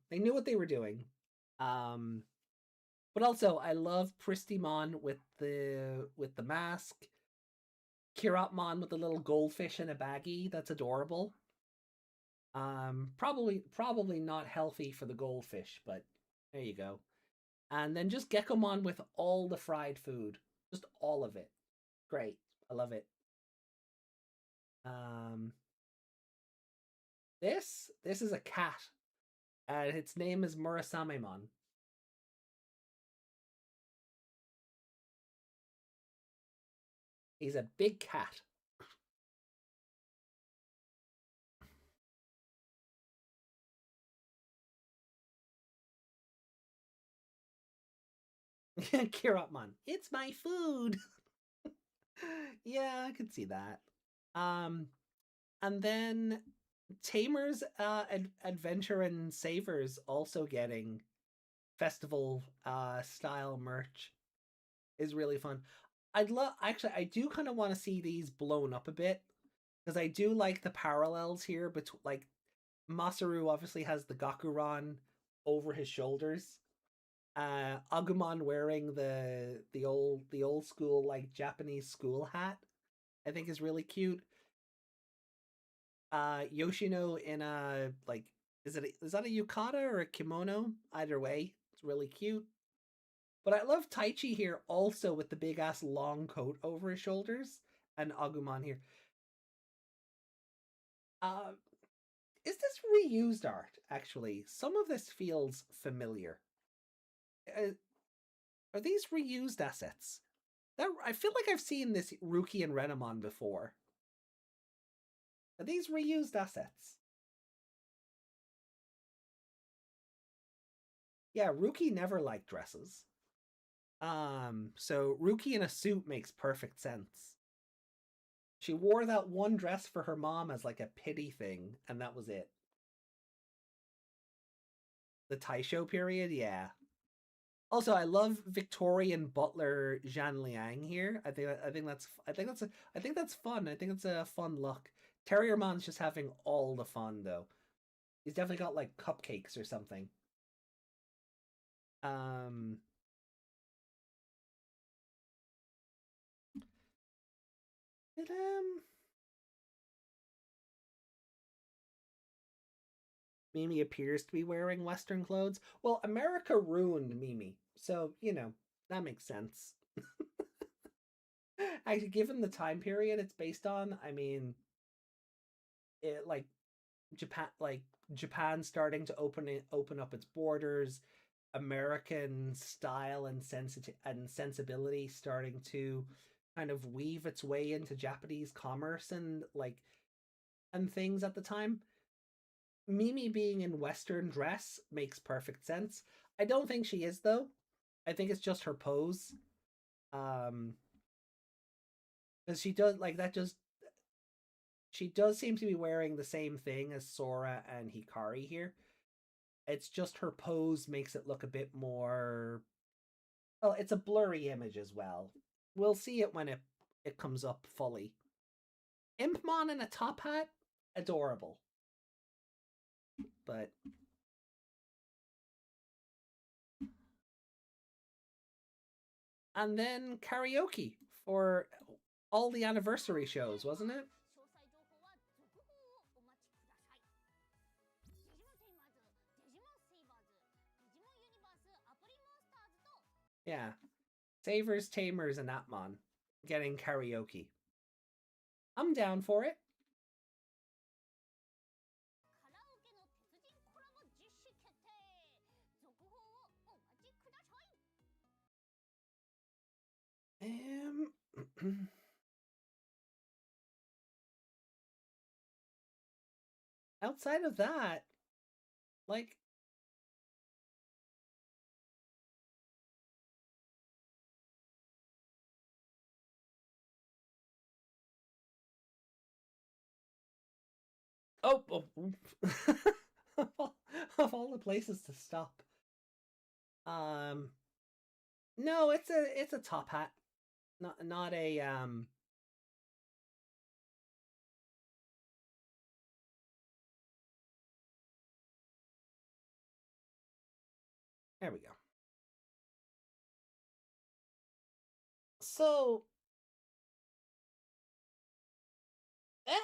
But also I love Pristimon with the mask. Kiratmon with the little goldfish in a baggie. That's adorable. Probably not healthy for the goldfish, but there you go. And then just Gekomon with all the fried food. Just all of it. Great. I love it. This is a cat. And its name is Murasamemon. He's a big cat. Kiratmon, it's my food. Yeah, I could see that. And then Tamer's Adventure and Savers also getting festival style merch is really fun. I do kind of want to see these blown up a bit, because I do like the parallels here between, like, Masaru obviously has the Gakuran over his shoulders. Agumon wearing the old school, like, Japanese school hat, I think is really cute. Yoshino in a, like, is that a yukata or a kimono? Either way, it's really cute. But I love Taichi here also with the big ass long coat over his shoulders, and Agumon here. Is this reused art, actually? Some of this feels familiar. Are these reused assets? I feel like I've seen this Ruki and Renamon before. Are these reused assets? Yeah, Ruki never liked dresses. So Ruki in a suit makes perfect sense. She wore that one dress for her mom as like a pity thing, and that was it. The Taisho period, yeah. Also, I love Victorian butler Zhan Liang here. I think that's fun. I think it's a fun look. Terriermon's just having all the fun though. He's definitely got like cupcakes or something. Mimi appears to be wearing Western clothes. Well, America ruined Mimi, so you know that makes sense. Actually, given the time period it's based on, I mean, it like Japan starting to open up its borders, American style and sensibility starting to kind of weave its way into Japanese commerce and things at the time. Mimi being in Western dress makes perfect sense. I don't think she is though. I think it's just her pose. Because she does she does seem to be wearing the same thing as Sora and Hikari here. It's just her pose makes it look a bit more... Well, it's a blurry image as well. We'll see it when it comes up fully. Impmon in a top hat? Adorable. But... And then karaoke for all the anniversary shows, wasn't it? Yeah. Savers, Tamers, and Atmon getting karaoke. I'm down for it. Outside of that, like... Oh, of all the places to stop. No, it's a top hat. Not a There we go. So I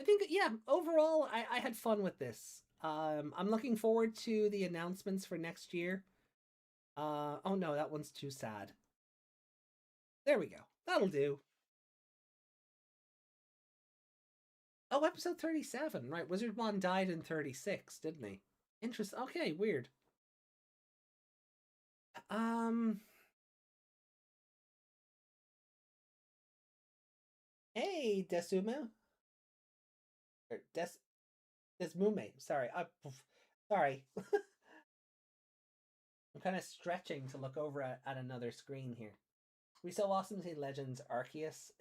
think, yeah, overall, I had fun with this. I'm looking forward to the announcements for next year. Oh no, that one's too sad. There we go. That'll do. Oh, episode 37. Right, Wizardmon died in 36, didn't he? Interesting. Okay, weird. Hey, Desumu. Or Desmume. Sorry. Sorry. I'm kind of stretching to look over at another screen here. We so often see Legends Arceus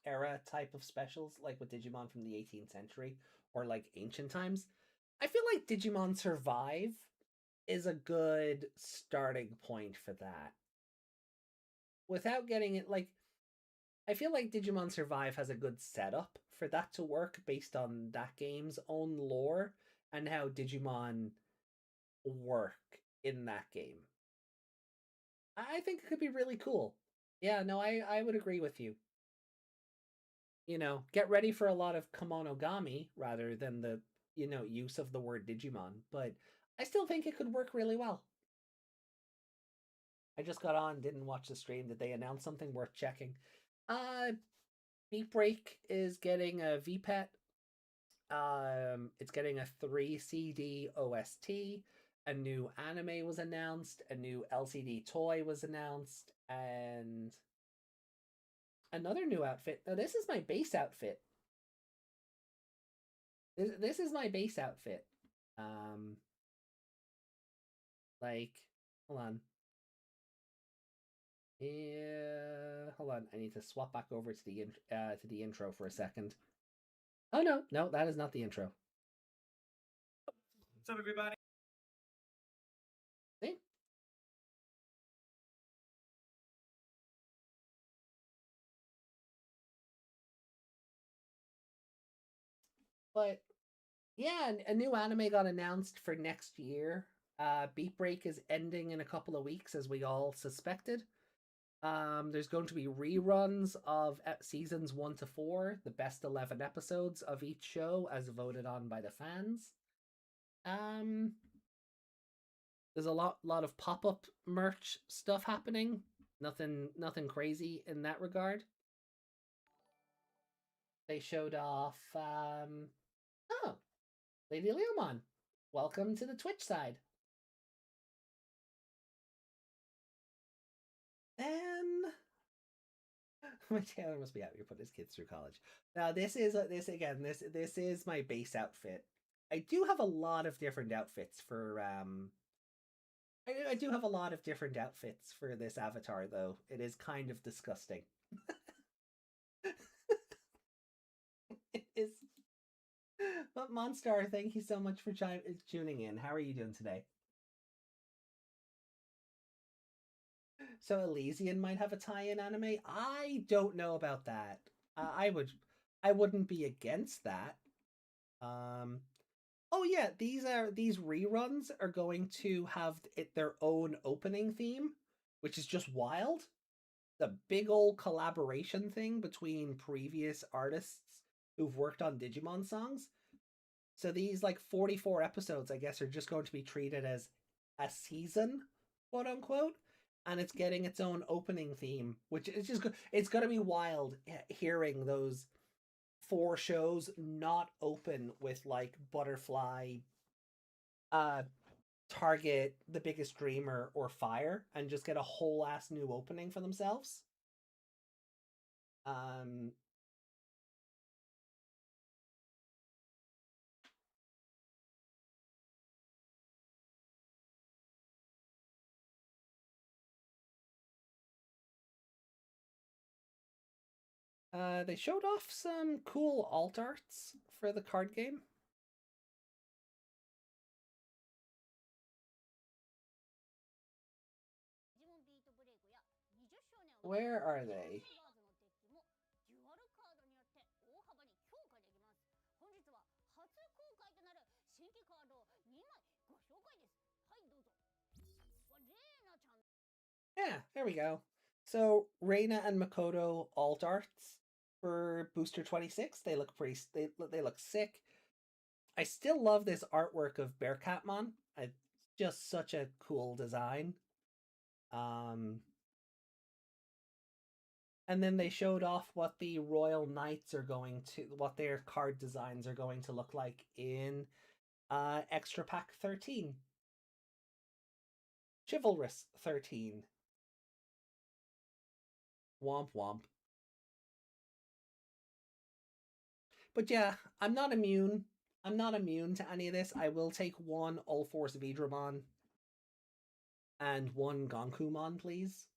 era type of specials, like with Digimon from the 18th century or like ancient times. I feel like Digimon Survive is a good starting point for that. Without getting it, like, I feel like Digimon Survive has a good setup for that to work based on that game's own lore and how Digimon work in that game. I think it could be really cool. Yeah, no, I would agree with you. You know, get ready for a lot of Kemonogami rather than the, you know, use of the word Digimon, but I still think it could work really well. I just got on, didn't watch the stream. Did they announce something worth checking? BRB is getting a VPET. It's getting a 3 CD OST. A new anime was announced. A new LCD toy was announced. And another new outfit. Now, this is my base outfit. This is my base outfit. Like, hold on. Yeah, hold on. I need to swap back over to the intro for a second. Oh no, that is not the intro. What's up, everybody? But yeah, a new anime got announced for next year. Beatbreak is ending in a couple of weeks, as we all suspected. There's going to be reruns of seasons 1 to 4, the best 11 episodes of each show as voted on by the fans. There's a lot of pop-up merch stuff happening. Nothing crazy in that regard. They showed off oh, Lady Leomon, welcome to the Twitch side. And my tailor must be out here putting his kids through college. Now this is my base outfit. I do have a lot of different outfits for I do have a lot of different outfits for this avatar, though. It is kind of disgusting. It is. But Monstar, thank you so much for tuning in. How are you doing today? So Elysian might have a tie-in anime. I don't know about that. I wouldn't be against that. Oh yeah, these reruns are going to have their own opening theme, which is just wild. The big old collaboration thing between previous artists who've worked on Digimon songs. So these 44 episodes, I guess, are just going to be treated as a season, quote unquote, and it's getting its own opening theme, which is just it's gonna be wild hearing those 4 shows not open with Butterfly, Target, The Biggest Dreamer, or Fire, and just get a whole ass new opening for themselves. They showed off some cool alt arts for the card game. Where are they? Yeah, there we go. So Reina and Makoto alt arts for Booster 26. They look pretty. They look sick. I still love this artwork of Bearcatmon. It's just such a cool design. And then they showed off what the Royal Knights are going to, what their card designs are going to look like in Extra Pack 13. Chivalrous 13. Womp womp. But yeah, I'm not immune. I'm not immune to any of this. I will take one All Force Vidramon and one Gonkumon, please.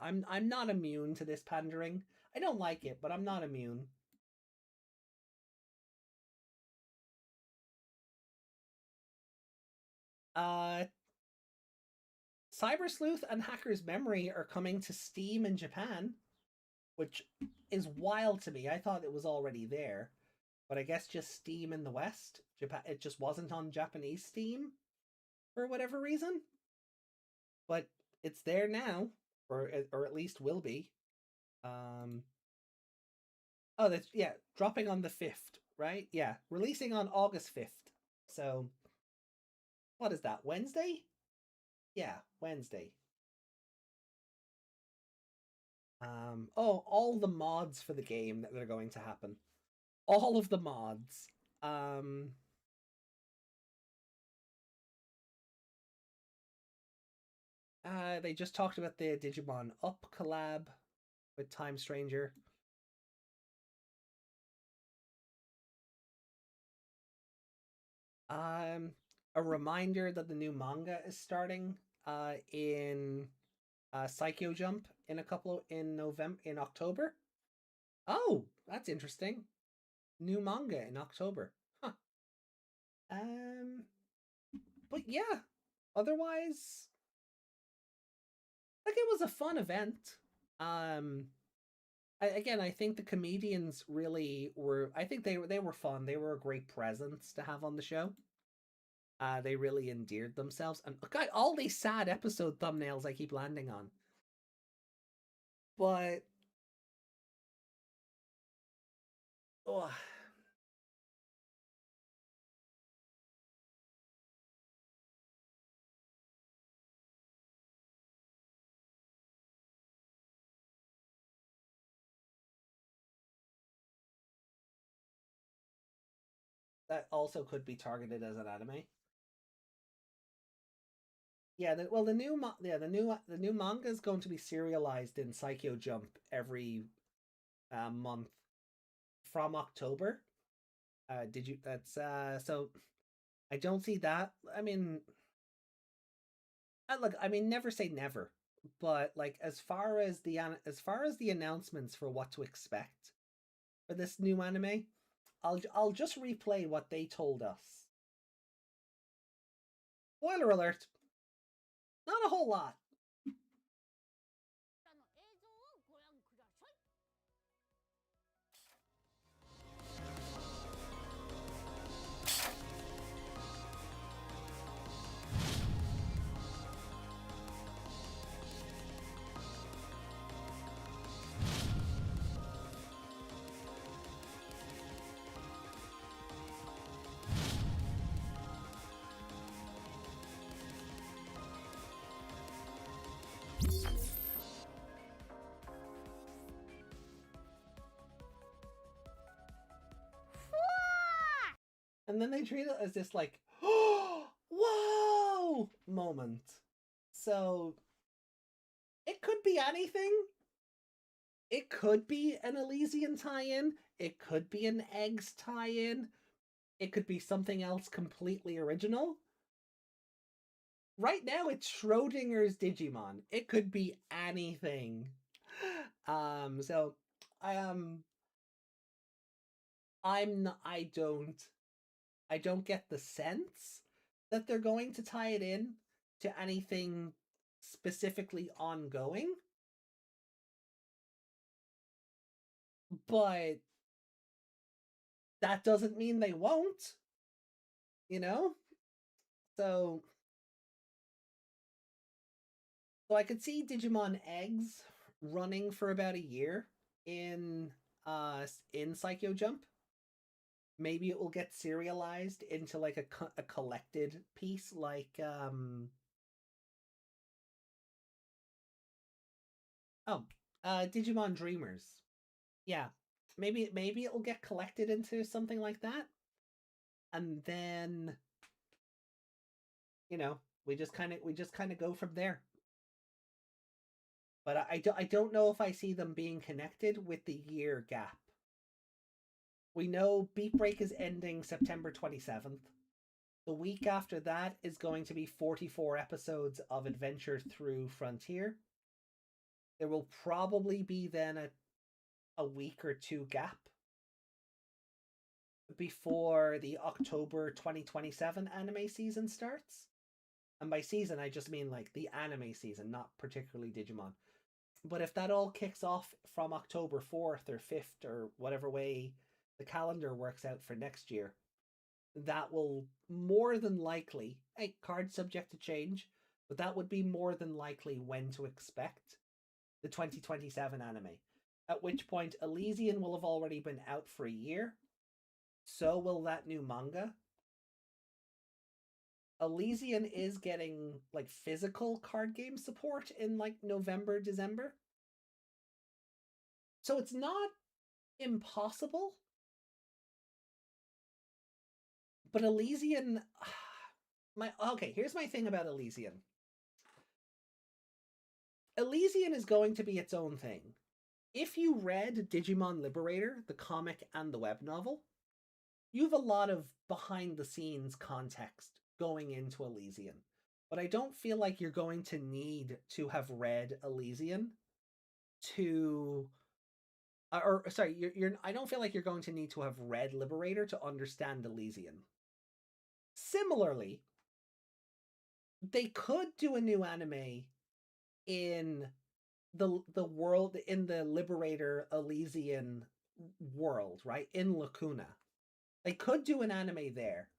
I'm not immune to this pandering. I don't like it, but I'm not immune. Cyber Sleuth and Hacker's Memory are coming to Steam in Japan, which is wild to me. I thought it was already there, but I guess just Steam in the West. Japan, it just wasn't on Japanese Steam for whatever reason. But it's there now, or at least will be. Oh, that's dropping on the 5th, right? Yeah, releasing on August 5th. So, what is that? Wednesday? Yeah, Wednesday. Oh, all the mods for the game that are going to happen. All of the mods. They just talked about the Digimon Up collab with Time Stranger. A reminder that the new manga is starting in Psycho Jump in October. Oh, that's interesting. New manga in October. Huh. But yeah, otherwise, it was a fun event. again, I think the comedians really were. I think they were fun. They were a great presence to have on the show. They really endeared themselves. And God, all these sad episode thumbnails I keep landing on. But oh, that also could be targeted as an anime. Yeah, the new manga is going to be serialized in Psycho Jump every month from October. So I don't see that. I mean, look, I mean, never say never, but like as far as the announcements for what to expect for this new anime, I'll just replay what they told us. Spoiler alert. Not a whole lot. And then they treat it as this like, oh, whoa moment. So it could be anything. It could be an Elysian tie-in. It could be an Eggs tie-in. It could be something else completely original. Right now, it's Schrodinger's Digimon. It could be anything. So I don't get the sense that they're going to tie it in to anything specifically ongoing. But that doesn't mean they won't, you know? So I could see Digimon Eggs running for about a year in Psycho Jump. Maybe it will get serialized into like a collected piece, like Digimon Dreamers. Yeah, maybe it will get collected into something like that, and then we just kind of go from there. But I don't know if I see them being connected with the year gap. We know BRB is ending September 27th. The week after that is going to be 44 episodes of Adventure Through Frontier. There will probably be then a week or two gap before the October 2027 anime season starts. And by season, I just mean like the anime season, not particularly Digimon. But if that all kicks off from October 4th or 5th or whatever way the calendar works out for next year, that will more than likely, card subject to change, but that would be more than likely when to expect the 2027 anime. At which point Elysian will have already been out for a year. So will that new manga. Elysian is getting like physical card game support in like November, December. So it's not impossible. But Elysian, here's my thing about Elysian. Elysian is going to be its own thing. If you read Digimon Liberator, the comic and the web novel, you have a lot of behind-the-scenes context going into Elysian. But I don't feel like you're going to need to have read Elysian to... I don't feel like you're going to need to have read Liberator to understand Elysian. Similarly, they could do a new anime in the world in the Liberator Elysian world, right? In Lacuna. They could do an anime there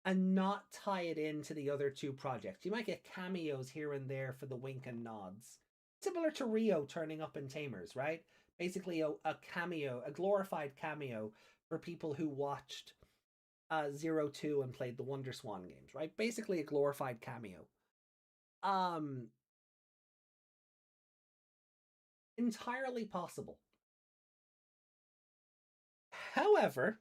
and not tie it into the other two projects. You might get cameos here and there for the wink and nods. Similar to Rio turning up in Tamers, right? Basically a cameo, a glorified cameo for people who watched 02 and played the Wonder Swan games, right? Basically a glorified cameo. Entirely possible. However,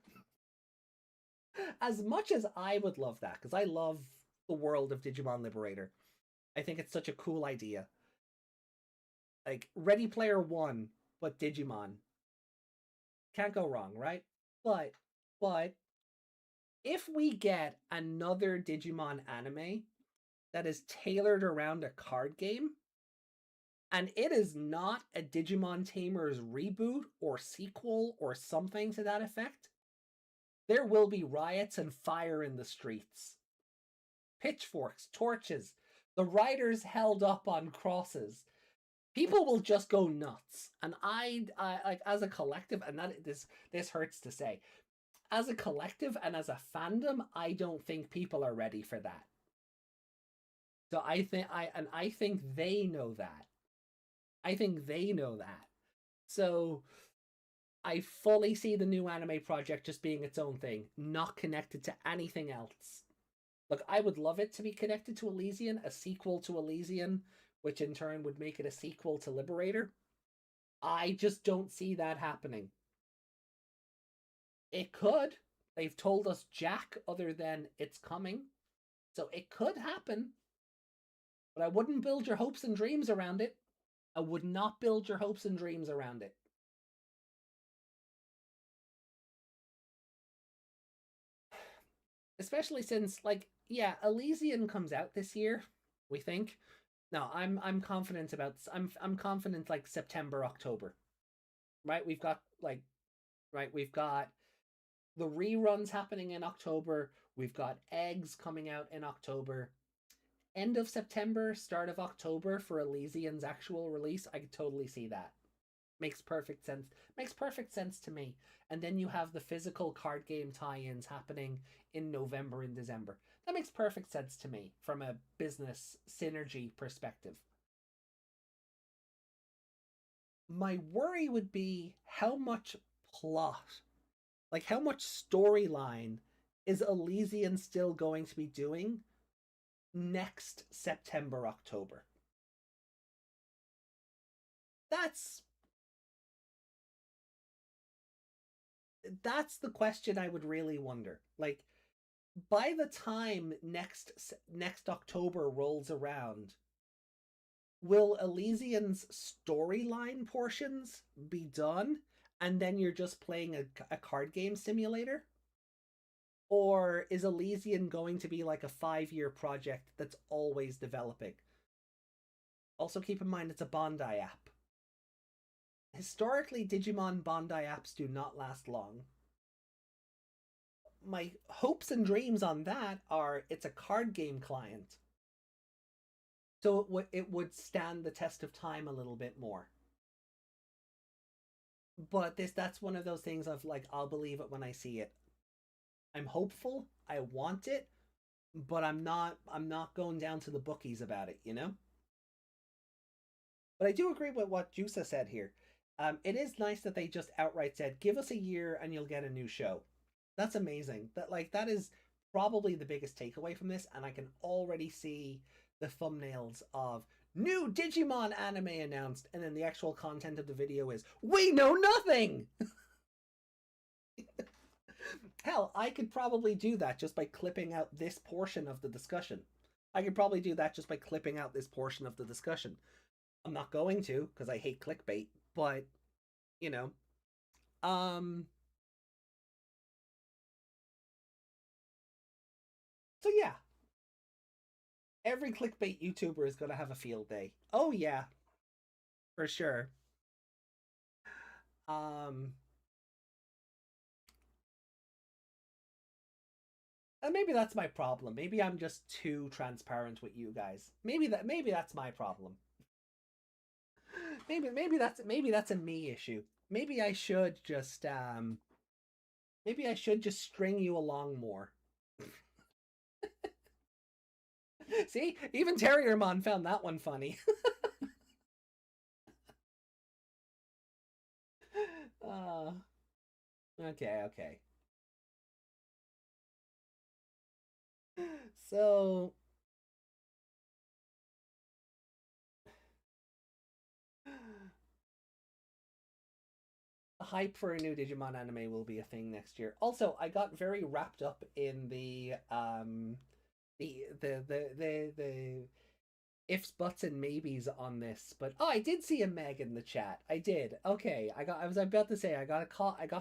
as much as I would love that, because I love the world of Digimon Liberator, I think it's such a cool idea. Like, Ready Player One, but Digimon. Can't go wrong, right? But, if we get another Digimon anime that is tailored around a card game, and it is not a Digimon Tamers reboot or sequel or something to that effect, there will be riots and fire in the streets. Pitchforks, torches, the riders held up on crosses. People will just go nuts. And I like, as a collective, and this hurts to say, as a collective and as a fandom, I don't think people are ready for that. So I think they know that. I think they know that. So I fully see the new anime project just being its own thing, not connected to anything else. Look, I would love it to be connected to Elysian, a sequel to Elysian, which in turn would make it a sequel to Liberator. I just don't see that happening. It could. They've told us jack other than it's coming. So it could happen. But I wouldn't build your hopes and dreams around it. I would not build your hopes and dreams around it. Especially since, like, yeah, Elysian comes out this year, we think. No, I'm confident about this. I'm confident like September, October. Right? We've got the reruns happening in October. We've got eggs coming out in October. End of September, start of October for Elysian's actual release. I could totally see that. Makes perfect sense. Makes perfect sense to me. And then you have the physical card game tie-ins happening in November and December. That makes perfect sense to me from a business synergy perspective. My worry would be how much plot, like how much storyline is Elysian still going to be doing next September, October. That's the question I would really wonder. Like, by the time next October rolls around, will Elysian's storyline portions be done and then you're just playing a card game simulator? Or is Elysian going to be like a 5-year project that's always developing? Also keep in mind it's a Bandai app. Historically, Digimon Bandai apps do not last long. My hopes and dreams on that are it's a card game client. So it would stand the test of time a little bit more. But that's one of those things of like, I'll believe it when I see it. I'm hopeful, I want it, but I'm not going down to the bookies about it, you know? But I do agree with what Jusa said here. It is nice that they just outright said, give us a year and you'll get a new show. That's amazing. That is probably the biggest takeaway from this, and I can already see the thumbnails of new Digimon anime announced, and then the actual content of the video is, we know nothing! Hell, I could probably do that just by clipping out this portion of the discussion. I could probably do that just by clipping out this portion of the discussion. I'm not going to, because I hate clickbait, but, you know. So yeah. Every clickbait YouTuber is going to have a field day. Oh yeah. For sure. And maybe that's my problem. Maybe I'm just too transparent with you guys. Maybe that's my problem. maybe that's a me issue. Maybe I should just string you along more. See, even Terriermon found that one funny. Okay. So hype for a new Digimon anime will be a thing next year. Also, I got very wrapped up in the ifs, buts, and maybes on this, but I did see a Meg in the chat. I did. Okay, I was about to say I got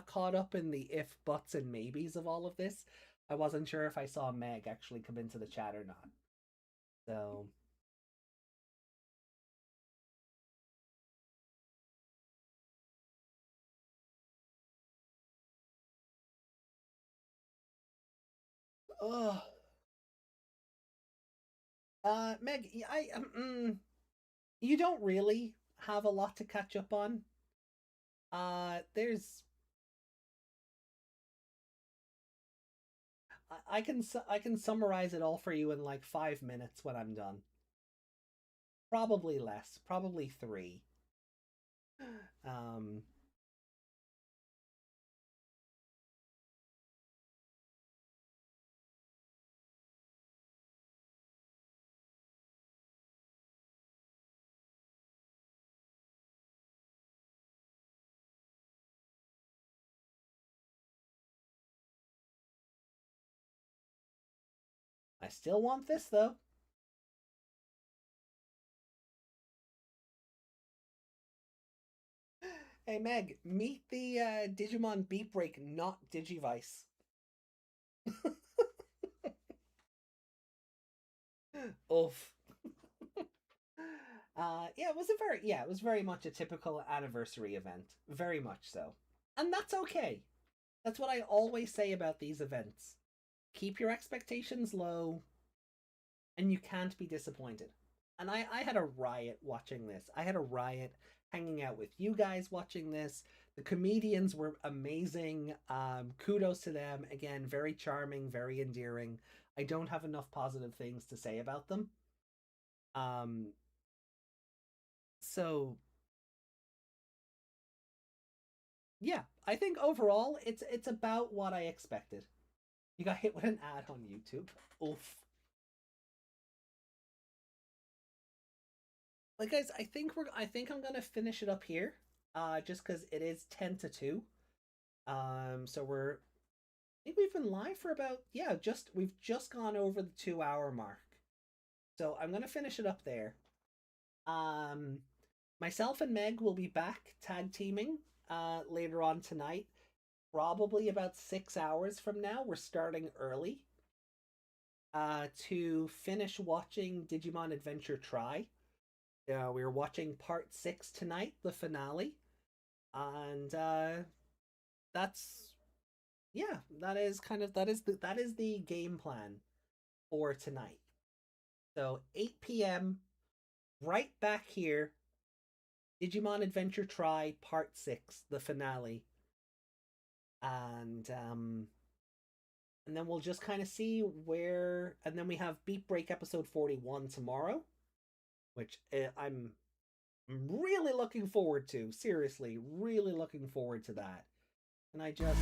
caught up in the if, buts, and maybes of all of this. I wasn't sure if I saw Meg actually come into the chat or not. So Meg, you don't really have a lot to catch up on. There's I can summarize it all for you in like 5 minutes when I'm done. Probably less, probably 3. I still want this though. Hey Meg, meet the Digimon BRB, not Digivice. Oof. It was very much a typical anniversary event. Very much so. And that's okay. That's what I always say about these events. Keep your expectations low, and you can't be disappointed. And I had a riot watching this. I had a riot hanging out with you guys watching this. The comedians were amazing. Kudos to them. Again, very charming, very endearing. I don't have enough positive things to say about them. So yeah, I think overall it's about what I expected. You got hit with an ad on YouTube. Oof. Like guys, I think I'm gonna finish it up here. Just because it is 10 to 2. So I think we've been live for about we've just gone over the 2-hour mark. So I'm gonna finish it up there. Myself and Meg will be back tag teaming later on tonight. Probably about 6 hours from now. We're starting early to finish watching Digimon Adventure Try. We're watching part 6 tonight, the finale, and that is the game plan for tonight. So 8 p.m. right back here, Digimon Adventure Try part 6, the finale, and then we'll just kind of see where, and then we have BRB episode 41 tomorrow, which I'm really looking forward to. Seriously, really looking forward to that. And I just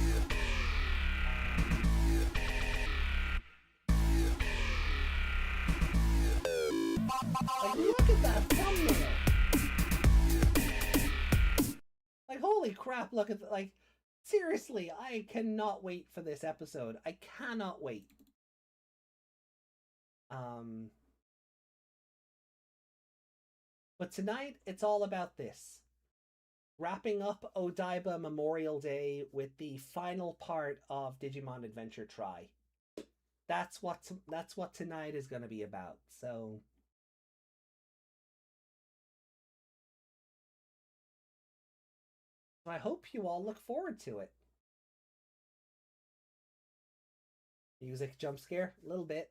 like, look at that thumbnail. Like, holy crap, look at like, seriously, I cannot wait for this episode. I cannot wait. But tonight, it's all about this. Wrapping up Odaiba Memorial Day with the final part of Digimon Adventure Try. That's what tonight is going to be about. So I hope you all look forward to it. Music jump scare? A little bit.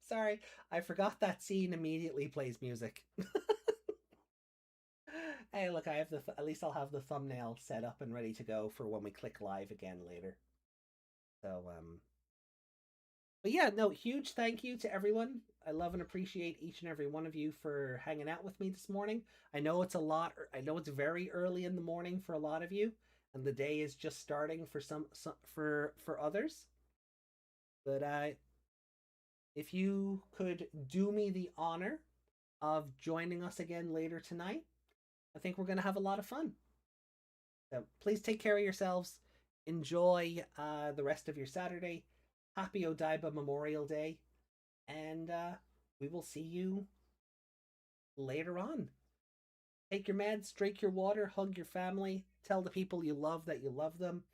Sorry, I forgot that scene immediately plays music. Hey, look, I have at least I'll have the thumbnail set up and ready to go for when we click live again later. So, but yeah, no, huge thank you to everyone. I love and appreciate each and every one of you for hanging out with me this morning. I know it's a lot. I know it's very early in the morning for a lot of you, and the day is just starting for some for others. But if you could do me the honor of joining us again later tonight, I think we're going to have a lot of fun. So please take care of yourselves. Enjoy the rest of your Saturday. Happy Odaiba Memorial Day. And we will see you later on. Take your meds, drink your water, hug your family, tell the people you love that you love them.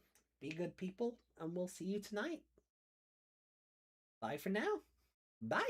Be good people, and we'll see you tonight. Bye for now. Bye.